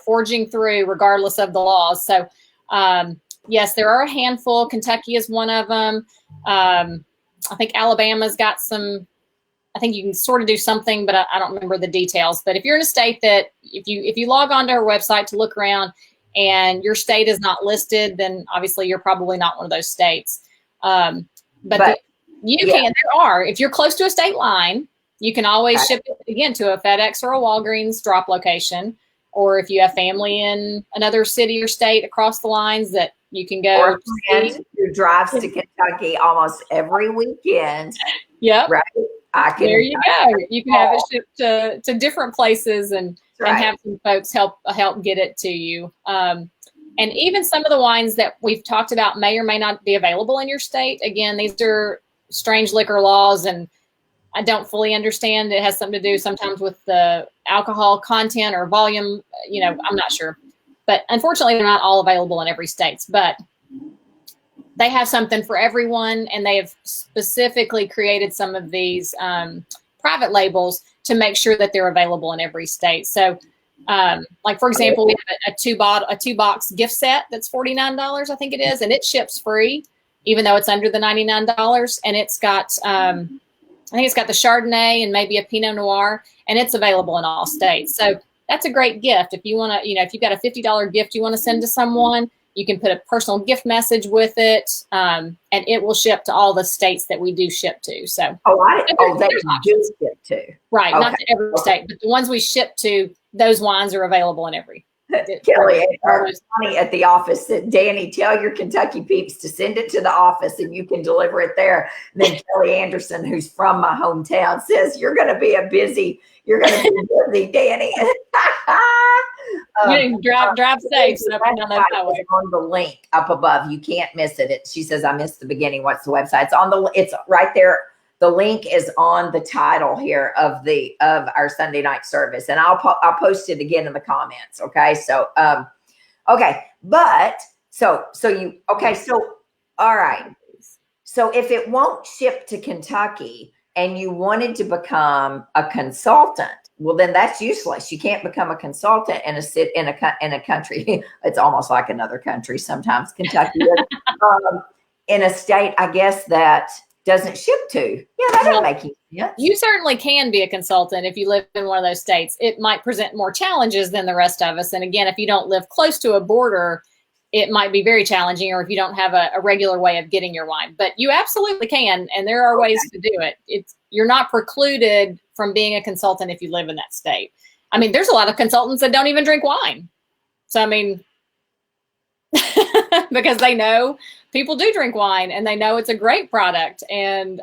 forging through regardless of the laws. So, yes, there are a handful. Kentucky is one of them. I think Alabama's got some. I think you can sort of do something, but I don't remember the details. But if you're in a state that if you log onto her website to look around and your state is not listed, then obviously you're probably not one of those states. But if you're close to a state line, you can always ship it again to a FedEx or a Walgreens drop location. Or if you have family in another city or state across the lines that you can go. Or a friend who drives to Kentucky almost every weekend. Yep. Right. There you go. You can have it shipped to different places and have some folks help get it to you. And even some of the wines that we've talked about may or may not be available in your state. Again, these are strange liquor laws, and I don't fully understand. It has something to do sometimes with the alcohol content or volume. I'm not sure. But unfortunately, they're not all available in every state. But they have something for everyone, and they have specifically created some of these private labels to make sure that they're available in every state. So Like, for example, we have a two box gift set that's $49, I think it is, and it ships free, even though it's under the $99. And it's got, I think it's got the Chardonnay and maybe a Pinot Noir, and it's available in all states. So that's a great gift. If you want to, if you've got a $50 gift you want to send to someone, you can put a personal gift message with it, and it will ship to all the states that we do ship to. So, they do ship to. Right, okay. Not to every state, but the ones we ship to, those wines are available in every. Kelly, Dani at the office said, Dani, tell your Kentucky peeps to send it to the office and you can deliver it there. And then Kelly Anderson, who's from my hometown, says, you're going to be busy, Dani. Drive safe. So on the link up above. You can't miss it. She says, I missed the beginning. What's the website? It's right there. The link is on the title here of our Sunday night service, and I'll post it again in the comments. Okay, so okay, but so all right. So if it won't ship to Kentucky and you wanted to become a consultant, well, then that's useless. You can't become a consultant in a country. It's almost like another country sometimes. Kentucky is, in a state, I guess, that doesn't ship to. Yeah, that doesn't make any sense. You certainly can be a consultant if you live in one of those states. It might present more challenges than the rest of us. And again, if you don't live close to a border, it might be very challenging, or if you don't have a regular way of getting your wine. But you absolutely can, and there are ways to do it. You're not precluded from being a consultant if you live in that state. I mean, there's a lot of consultants that don't even drink wine. So, I mean, because they know people do drink wine and they know it's a great product. And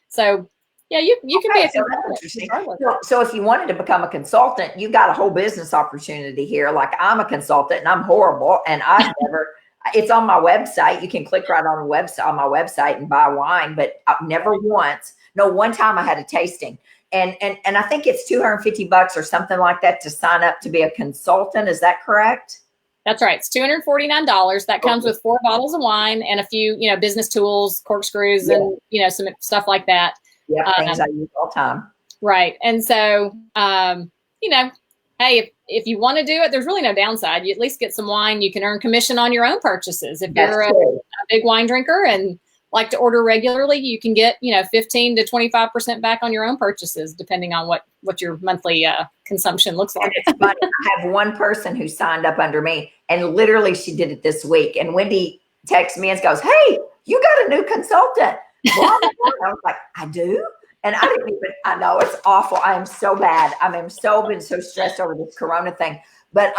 so, yeah, you can be a consultant. So if you wanted to become a consultant, you got a whole business opportunity here. Like, I'm a consultant and I'm horrible, and I've never, it's on my website. You can click right on my website and buy wine, but I've never once, no, one time I had a tasting. And I think it's $250 or something like that to sign up to be a consultant. Is that correct? That's right. It's $249. That comes with 4 bottles of wine and a few, business tools, corkscrews, and, some stuff like that. Yeah, things I use all the time. Right. And so, hey, if you want to do it, there's really no downside. You at least get some wine. You can earn commission on your own purchases. If you're a big wine drinker and like to order regularly, you can get, 15 to 25% back on your own purchases, depending on what your monthly consumption looks like. It's funny. I have one person who signed up under me, and literally she did it this week. And Wendy texts me and goes, "Hey, you got a new consultant." Well, I was like, "I do?" And I know it's awful. I am so bad. been so stressed over this Corona thing. But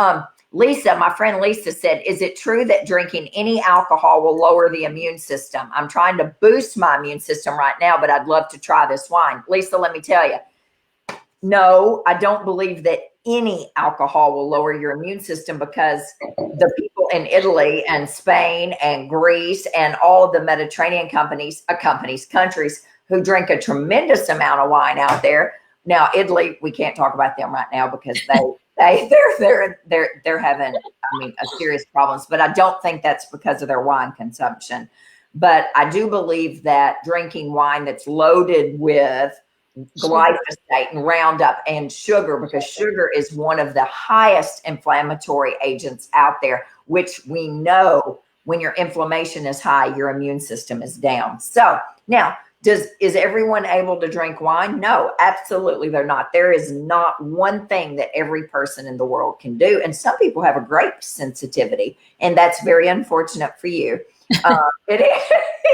Lisa, my friend Lisa said, is it true that drinking any alcohol will lower the immune system? I'm trying to boost my immune system right now, but I'd love to try this wine. Lisa, let me tell you, no, I don't believe that any alcohol will lower your immune system, because the people in Italy and Spain and Greece and all of the Mediterranean countries who drink a tremendous amount of wine out there. Now, Italy, we can't talk about them right now because they're having, serious problems, but I don't think that's because of their wine consumption. But I do believe that drinking wine that's loaded with glyphosate and Roundup and sugar, because sugar is one of the highest inflammatory agents out there, which we know when your inflammation is high, your immune system is down. So now, is everyone able to drink wine? No, absolutely they're not. There is not one thing that every person in the world can do. And some people have a grape sensitivity, and that's very unfortunate for you. It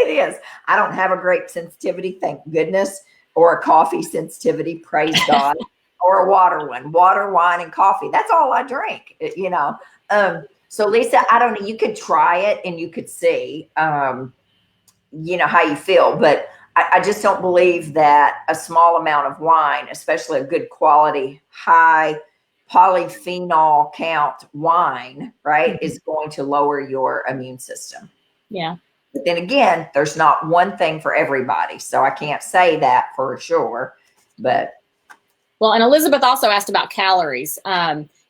is. I don't have a grape sensitivity, thank goodness, or a coffee sensitivity, praise God, or a water one. Water, wine, and coffee. That's all I drink, So Lisa, I don't know, you could try it and you could see, how you feel, but I just don't believe that a small amount of wine, especially a good quality, high polyphenol count wine, right, is going to lower your immune system. Yeah. But then again, there's not one thing for everybody. So I can't say that for sure, but. Well, and Elizabeth also asked about calories.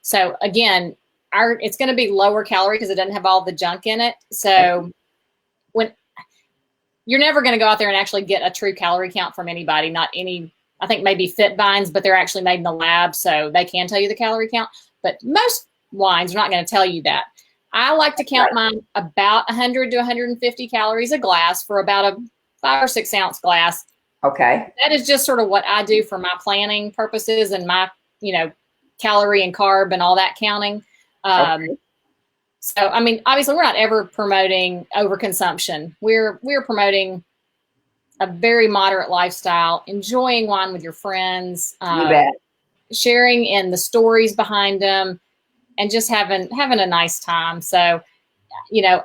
So again, it's going to be lower calorie because it doesn't have all the junk in it. So you're never going to go out there and actually get a true calorie count from anybody. I think maybe Fit Vines, but they're actually made in the lab, so they can tell you the calorie count. but most wines are not going to tell you that. I like to count mine about 100 to 150 calories a glass for about a 5 or 6 ounce glass. Okay. That is just sort of what I do for my planning purposes and my, calorie and carb and all that counting. Okay. So, I mean, obviously we're not ever promoting overconsumption. We're promoting a very moderate lifestyle, enjoying wine with your friends, You bet. sharing in the stories behind them, and just having a nice time. So,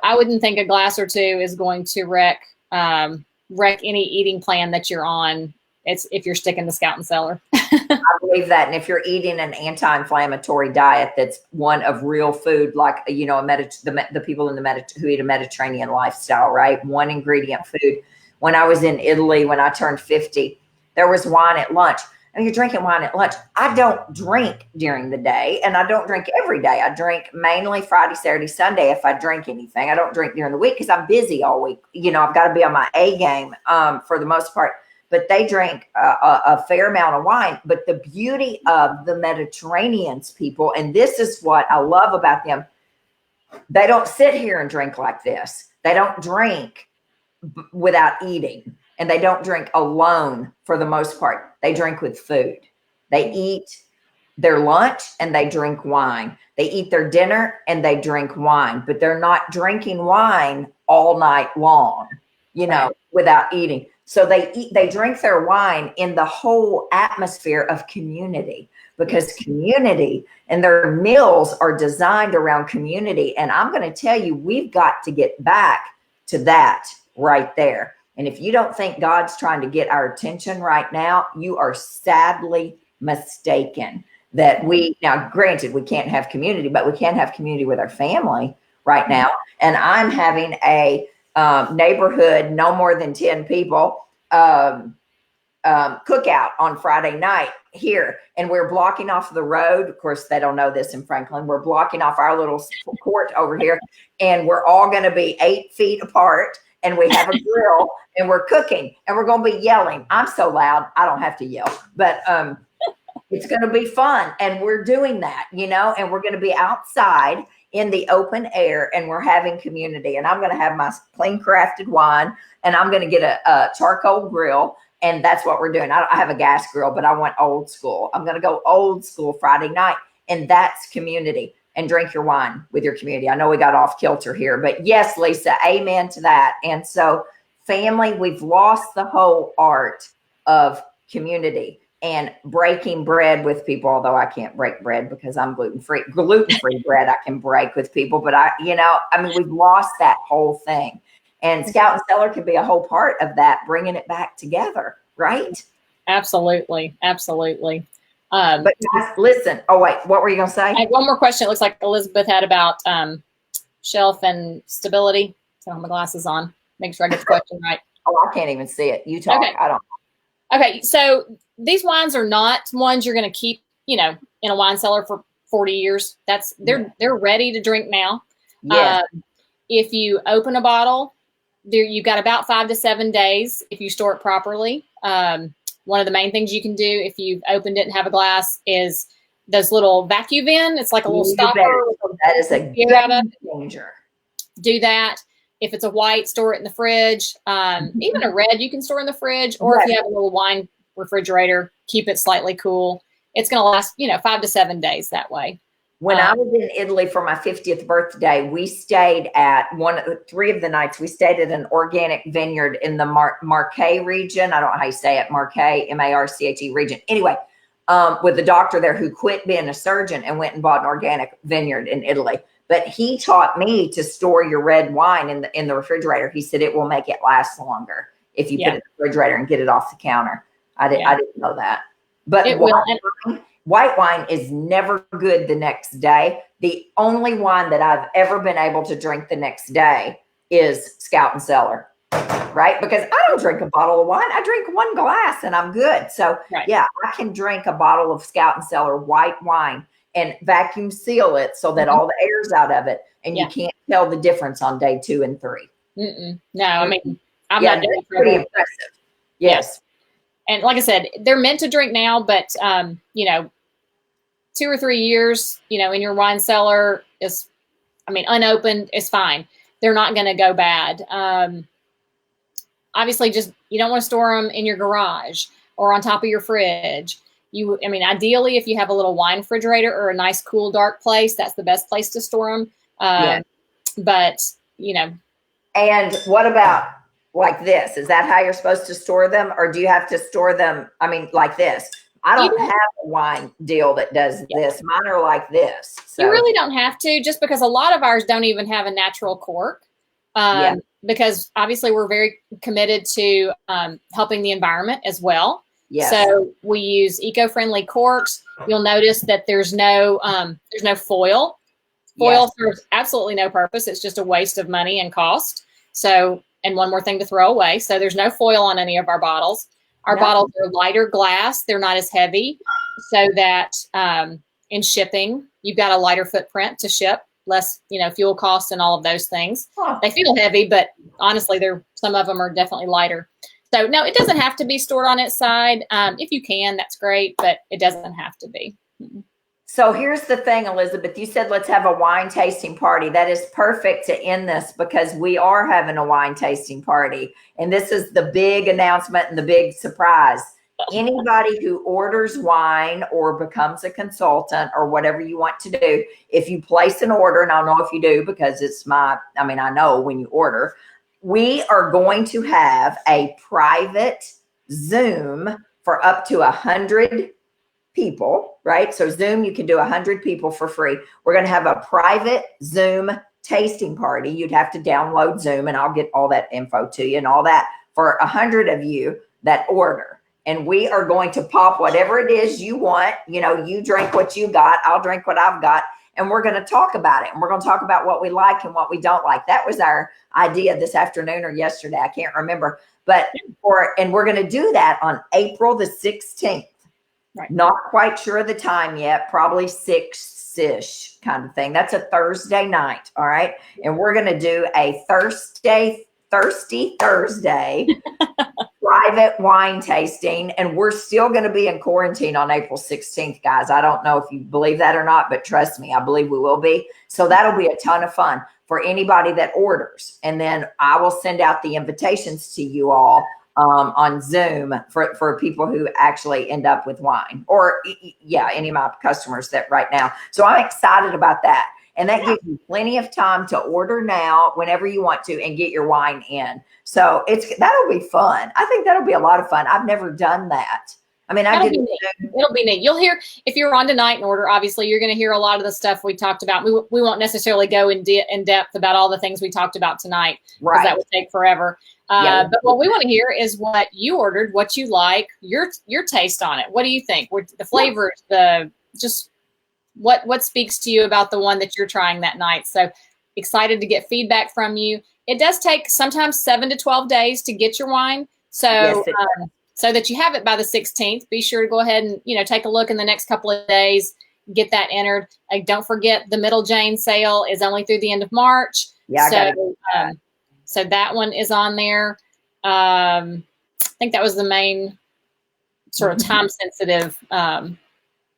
I wouldn't think a glass or two is going to wreck any eating plan that you're on. It's if you're sticking to Scout and Cellar. I believe that. And if you're eating an anti-inflammatory diet that's one of real food, like, the people in who eat a Mediterranean lifestyle, right? One ingredient food. When I was in Italy, when I turned 50, there was wine at lunch. And you're drinking wine at lunch. I don't drink during the day, and I don't drink every day. I drink mainly Friday, Saturday, Sunday if I drink anything. I don't drink during the week because I'm busy all week. I've got to be on my A game for the most part. But they drink a fair amount of wine. But the beauty of the Mediterraneans people, and this is what I love about them, they don't sit here and drink like this. They don't drink without eating. And they don't drink alone for the most part. They drink with food. They eat their lunch and they drink wine. They eat their dinner and they drink wine, but they're not drinking wine all night long, without eating. So they drink their wine in the whole atmosphere of community, because community and their meals are designed around community. And I'm going to tell you, we've got to get back to that right there. And if you don't think God's trying to get our attention right now, you are sadly mistaken. That now granted, we can't have community, but we can have community with our family right now. And I'm having a neighborhood, no more than 10 people, cookout on Friday night here. And we're blocking off the road. Of course, they don't know this in Franklin. We're blocking off our little court over here. And we're all going to be 8 feet apart. And we have a grill and we're cooking and we're going to be yelling. I'm so loud, I don't have to yell, but it's going to be fun. And we're doing that, and we're going to be outside in the open air and we're having community. And I'm going to have my clean crafted wine and I'm going to get a charcoal grill. And that's what we're doing. I have a gas grill, but I want old school. I'm going to go old school Friday night. And that's community. And drink your wine with your community. I know we got off kilter here, but yes, Lisa, amen to that. And so family, we've lost the whole art of community and breaking bread with people, although I can't break bread because I'm gluten-free. Gluten-free bread I can break with people, but we've lost that whole thing. And Scout and Cellar can be a whole part of that, bringing it back together, right? Absolutely. But guys, listen. Oh, wait, what were you going to say? I have one more question. It looks like Elizabeth had about shelf and stability. So I have my glasses on. Make sure I get the question right. Oh, I can't even see it. You talk. Okay. I don't. Okay, so these wines are not ones you're going to keep, in a wine cellar for 40 years. They're ready to drink now. Yes. If you open a bottle, you've got about 5 to 7 days if you store it properly. One of the main things you can do if you've opened it and have a glass is those little vacuum in. It's like a little stopper. That is a game changer. Do that. If it's a white, store it in the fridge. Even a red you can store in the fridge. Or if you have a little wine refrigerator, keep it slightly cool. It's going to last, 5 to 7 days that way. When I was in Italy for my 50th birthday, we stayed at 3 of the nights. We stayed at an organic vineyard in the Marche region. I don't know how you say it, Marche, Marche region. Anyway, with the doctor there who quit being a surgeon and went and bought an organic vineyard in Italy. But he taught me to store your red wine in the refrigerator. He said it will make it last longer if you put it in the refrigerator and get it off the counter. I didn't know that. But white wine is never good the next day. The only wine that I've ever been able to drink the next day is Scout and Cellar, right? Because I don't drink a bottle of wine. I drink 1 glass and I'm good. So I can drink a bottle of Scout and Cellar white wine and vacuum seal it so that all the air's out of it. And you can't tell the difference on day 2 and 3. No, I mean, I'm not doing pretty impressive. Yes. And like I said, they're meant to drink now, but, 2 or 3 years, in your wine cellar is, unopened is fine. They're not going to go bad. Obviously, just you don't want to store them in your garage or on top of your fridge. Ideally, if you have a little wine refrigerator or a nice, cool, dark place, that's the best place to store them. But, And what about like this? Is that how you're supposed to store them? Or do you have to store them, like this? I don't have a wine deal that does this. Mine are like this. So. You really don't have to, just because a lot of ours don't even have a natural cork. Because obviously we're very committed to helping the environment as well. Yes. So we use eco-friendly corks. You'll notice that there's no foil. Foil serves absolutely no purpose. It's just a waste of money and cost. So, and one more thing to throw away. So there's no foil on any of our bottles. Our bottles are lighter glass. They're not as heavy, so that in shipping, you've got a lighter footprint to ship, less, fuel costs and all of those things. They feel heavy, but honestly, some of them are definitely lighter. So no, it doesn't have to be stored on its side. If you can, that's great, but it doesn't have to be. So here's the thing, Elizabeth, you said, let's have a wine tasting party. That is perfect to end this, because we are having a wine tasting party. And this is the big announcement and the big surprise. Anybody who orders wine or becomes a consultant or whatever you want to do, if you place an order, and I don't know if you do, because I know when you order, we are going to have a private Zoom for up to 100 people, right? So Zoom, you can do 100 people for free. We're going to have a private Zoom tasting party. You'd have to download Zoom, and I'll get all that info to you and all that, for 100 of you that order. And we are going to pop whatever it is you want. You drink what you got, I'll drink what I've got, and we're going to talk about it. And we're going to talk about what we like and what we don't like. That was our idea this afternoon or yesterday. I can't remember. And we're going to do that on April the 16th. Right. Not quite sure of the time yet, probably 6-ish kind of thing. That's a Thursday night. All right. And we're going to do a Thirsty Thursday private wine tasting. And we're still going to be in quarantine on April 16th, guys. I don't know if you believe that or not, but trust me, I believe we will be. So that'll be a ton of fun for anybody that orders. And then I will send out the invitations to you all on Zoom for people who actually end up with wine, or any of my customers that right now. So I'm excited about that. And that gives you plenty of time to order now whenever you want to and get your wine in. So that'll be fun. I think that'll be a lot of fun. I've never done that. It'll be neat. You'll hear, if you're on tonight and order, obviously you're going to hear a lot of the stuff we talked about. We won't necessarily go in depth about all the things we talked about tonight, because that would take forever. But what we want to hear is what you ordered, what you like, your taste on it. What do you think? The flavors, what speaks to you about the one that you're trying that night? So excited to get feedback from you. It does take sometimes 7 to 12 days to get your wine. So, so that you have it by the 16th, be sure to go ahead and, take a look in the next couple of days, get that entered. Don't forget, the Middle Jane sale is only through the end of March. So that one is on there. I think that was the main sort of time sensitive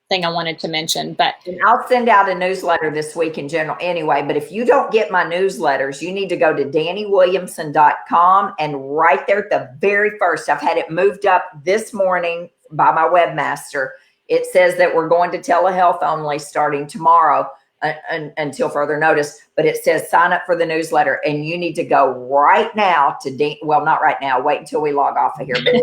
thing I wanted to mention. But I'll send out a newsletter this week in general anyway. But if you don't get my newsletters, you need to go to DaniWilliamson.com, and right there at the very first, I've had it moved up this morning by my webmaster. It says that we're going to telehealth only starting tomorrow until further notice, but it says sign up for the newsletter, and you need to go right now to not right now, wait until we log off of here, but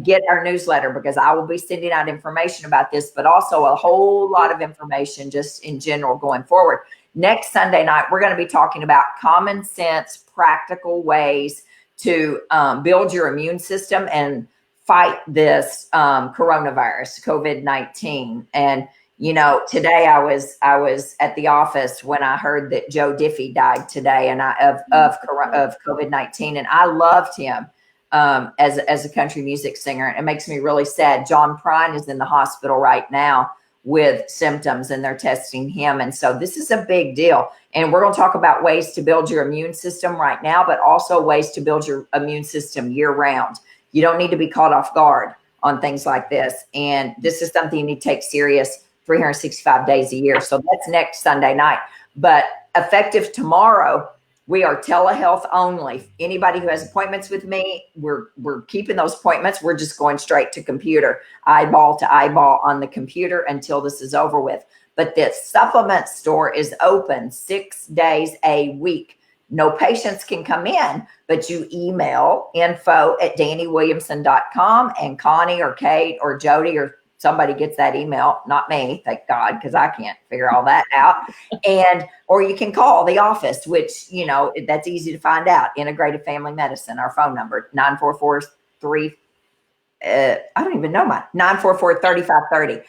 get our newsletter, because I will be sending out information about this, but also a whole lot of information just in general going forward. Next Sunday night, we're going to be talking about common sense, practical ways to build your immune system and fight this coronavirus, COVID-19. And today I was at the office when I heard that Joe Diffie died today, and of COVID-19, and I loved him as a country music singer. It makes me really sad. John Prine is in the hospital right now with symptoms, and they're testing him. And so this is a big deal. And we're going to talk about ways to build your immune system right now, but also ways to build your immune system year round. You don't need to be caught off guard on things like this. And this is something you need to take serious 365 days a year. So that's next Sunday night. But effective tomorrow, we are telehealth only. Anybody who has appointments with me, we're keeping those appointments. We're just going straight to computer, eyeball to eyeball on the computer until this is over with. But the supplement store is open 6 days a week. No patients can come in, but you email info@daniwilliamson.com, and Connie or Kate or Jody or somebody gets that email, not me, thank God, because I can't figure all that out. Or you can call the office, which, that's easy to find out. Integrated Family Medicine, our phone number, 944-3, I don't even know mine, 944-3530.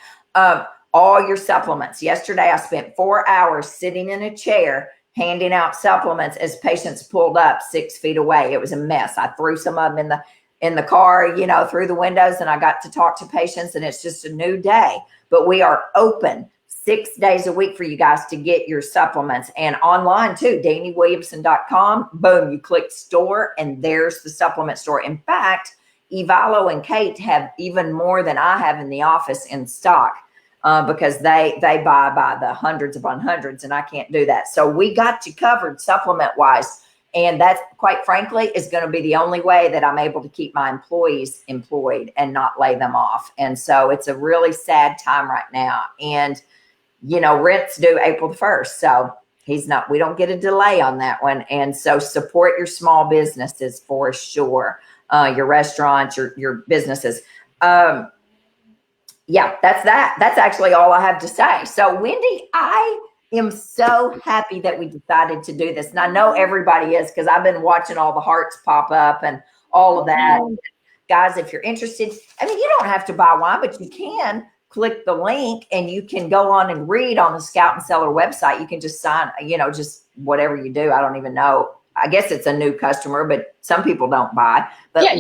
All your supplements. Yesterday, I spent 4 hours sitting in a chair handing out supplements as patients pulled up 6 feet away. It was a mess. I threw some of them in the car, through the windows, and I got to talk to patients, and it's just a new day. But we are open 6 days a week for you guys to get your supplements, and online too, DaniWilliamson.com. Boom, you click store, and there's the supplement store. In fact, Evalo and Kate have even more than I have in the office in stock. Because they buy by the hundreds upon hundreds, and I can't do that. So we got you covered supplement wise. And that, quite frankly, is going to be the only way that I'm able to keep my employees employed and not lay them off. And so it's a really sad time right now. And, rent's due April the 1st. So we don't get a delay on that one. And so support your small businesses for sure. Your restaurants, your businesses. Yeah, that's that. That's actually all I have to say. So, Wendy, I am so happy that we decided to do this. And I know everybody is, because I've been watching all the hearts pop up and all of that. Guys, if you're interested, you don't have to buy wine, but you can click the link and you can go on and read on the Scout and Cellar website. You can just sign, just whatever you do. I don't even know. I guess it's a new customer, but some people don't buy. But yeah,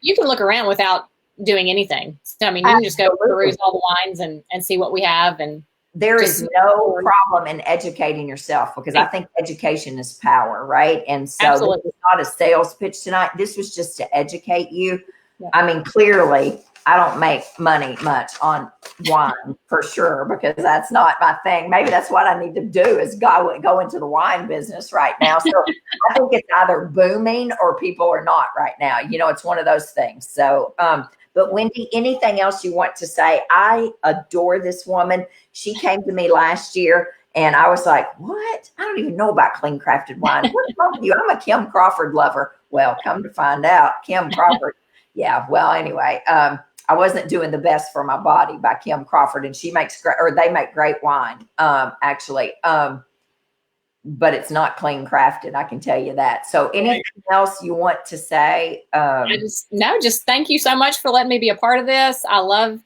you can look around without doing anything. So, you can just go peruse all the wines and see what we have. And there is no problem in educating yourself, because I think education is power, right? And so This is not a sales pitch tonight. This was just to educate you. Yeah. Clearly, I don't make money much on wine for sure, because that's not my thing. Maybe that's what I need to do, is go into the wine business right now. So I think it's either booming or people are not right now. It's one of those things. So, but Wendy, anything else you want to say? I adore this woman. She came to me last year and I was like, what? I don't even know about clean crafted wine. What's wrong with you? I'm a Kim Crawford lover. Well, come to find out, Kim Crawford. Yeah. Well, anyway, I wasn't doing the best for my body by Kim Crawford, and they make great wine, actually. But it's not clean crafted, I can tell you that. So anything else you want to say? Just thank you so much for letting me be a part of this. I love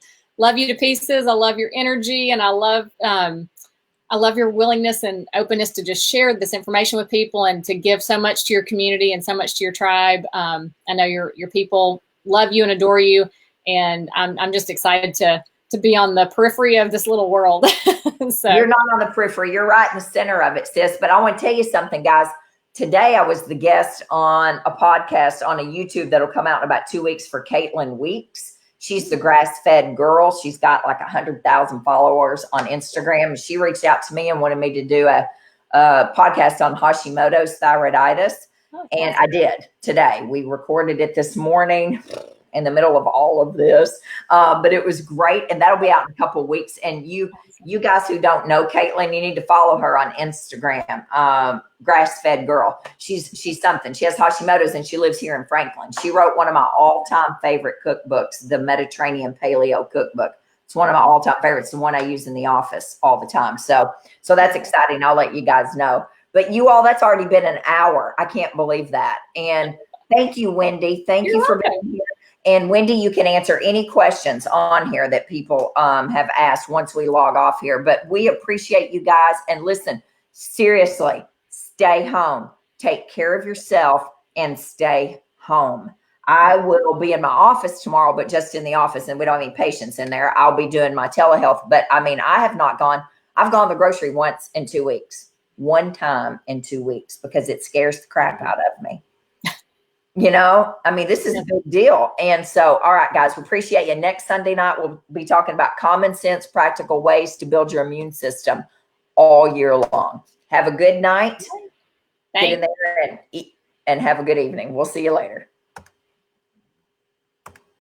you to pieces. I love your energy, and I love your willingness and openness to just share this information with people and to give so much to your community and so much to your tribe. I know your people love you and adore you, and I'm just excited to be on the periphery of this little world. So you're not on the periphery. You're right in the center of it, sis. But I want to tell you something, guys. Today, I was the guest on a podcast on a YouTube that'll come out in about 2 weeks for Caitlin Weeks. She's the grass-fed girl. She's got like 100,000 followers on Instagram. She reached out to me and wanted me to do a podcast on Hashimoto's thyroiditis. And I did today. We recorded it this morning in the middle of all of this. But it was great. And that'll be out in a couple of weeks. And you guys who don't know Caitlin, you need to follow her on Instagram. Grass-fed girl. She's something. She has Hashimoto's and she lives here in Franklin. She wrote one of my all-time favorite cookbooks, the Mediterranean Paleo Cookbook. It's one of my all-time favorites, the one I use in the office all the time. So that's exciting. I'll let you guys know. But you all, that's already been an hour. I can't believe that. And thank you, Wendy. Thank you for being here. And Wendy, you can answer any questions on here that people have asked once we log off here. But we appreciate you guys. And listen, seriously, stay home. Take care of yourself and stay home. I will be in my office tomorrow, but just in the office, and we don't have any patients in there. I'll be doing my telehealth. But I've gone to the grocery once in 2 weeks. One time in 2 weeks, because it scares the crap out of me. You know, I mean, this is a big deal. And so, all right, guys, we appreciate you. Next Sunday night, we'll be talking about common sense, practical ways to build your immune system all year long. Have a good night. Thanks. Get in there and eat and have a good evening. We'll see you later.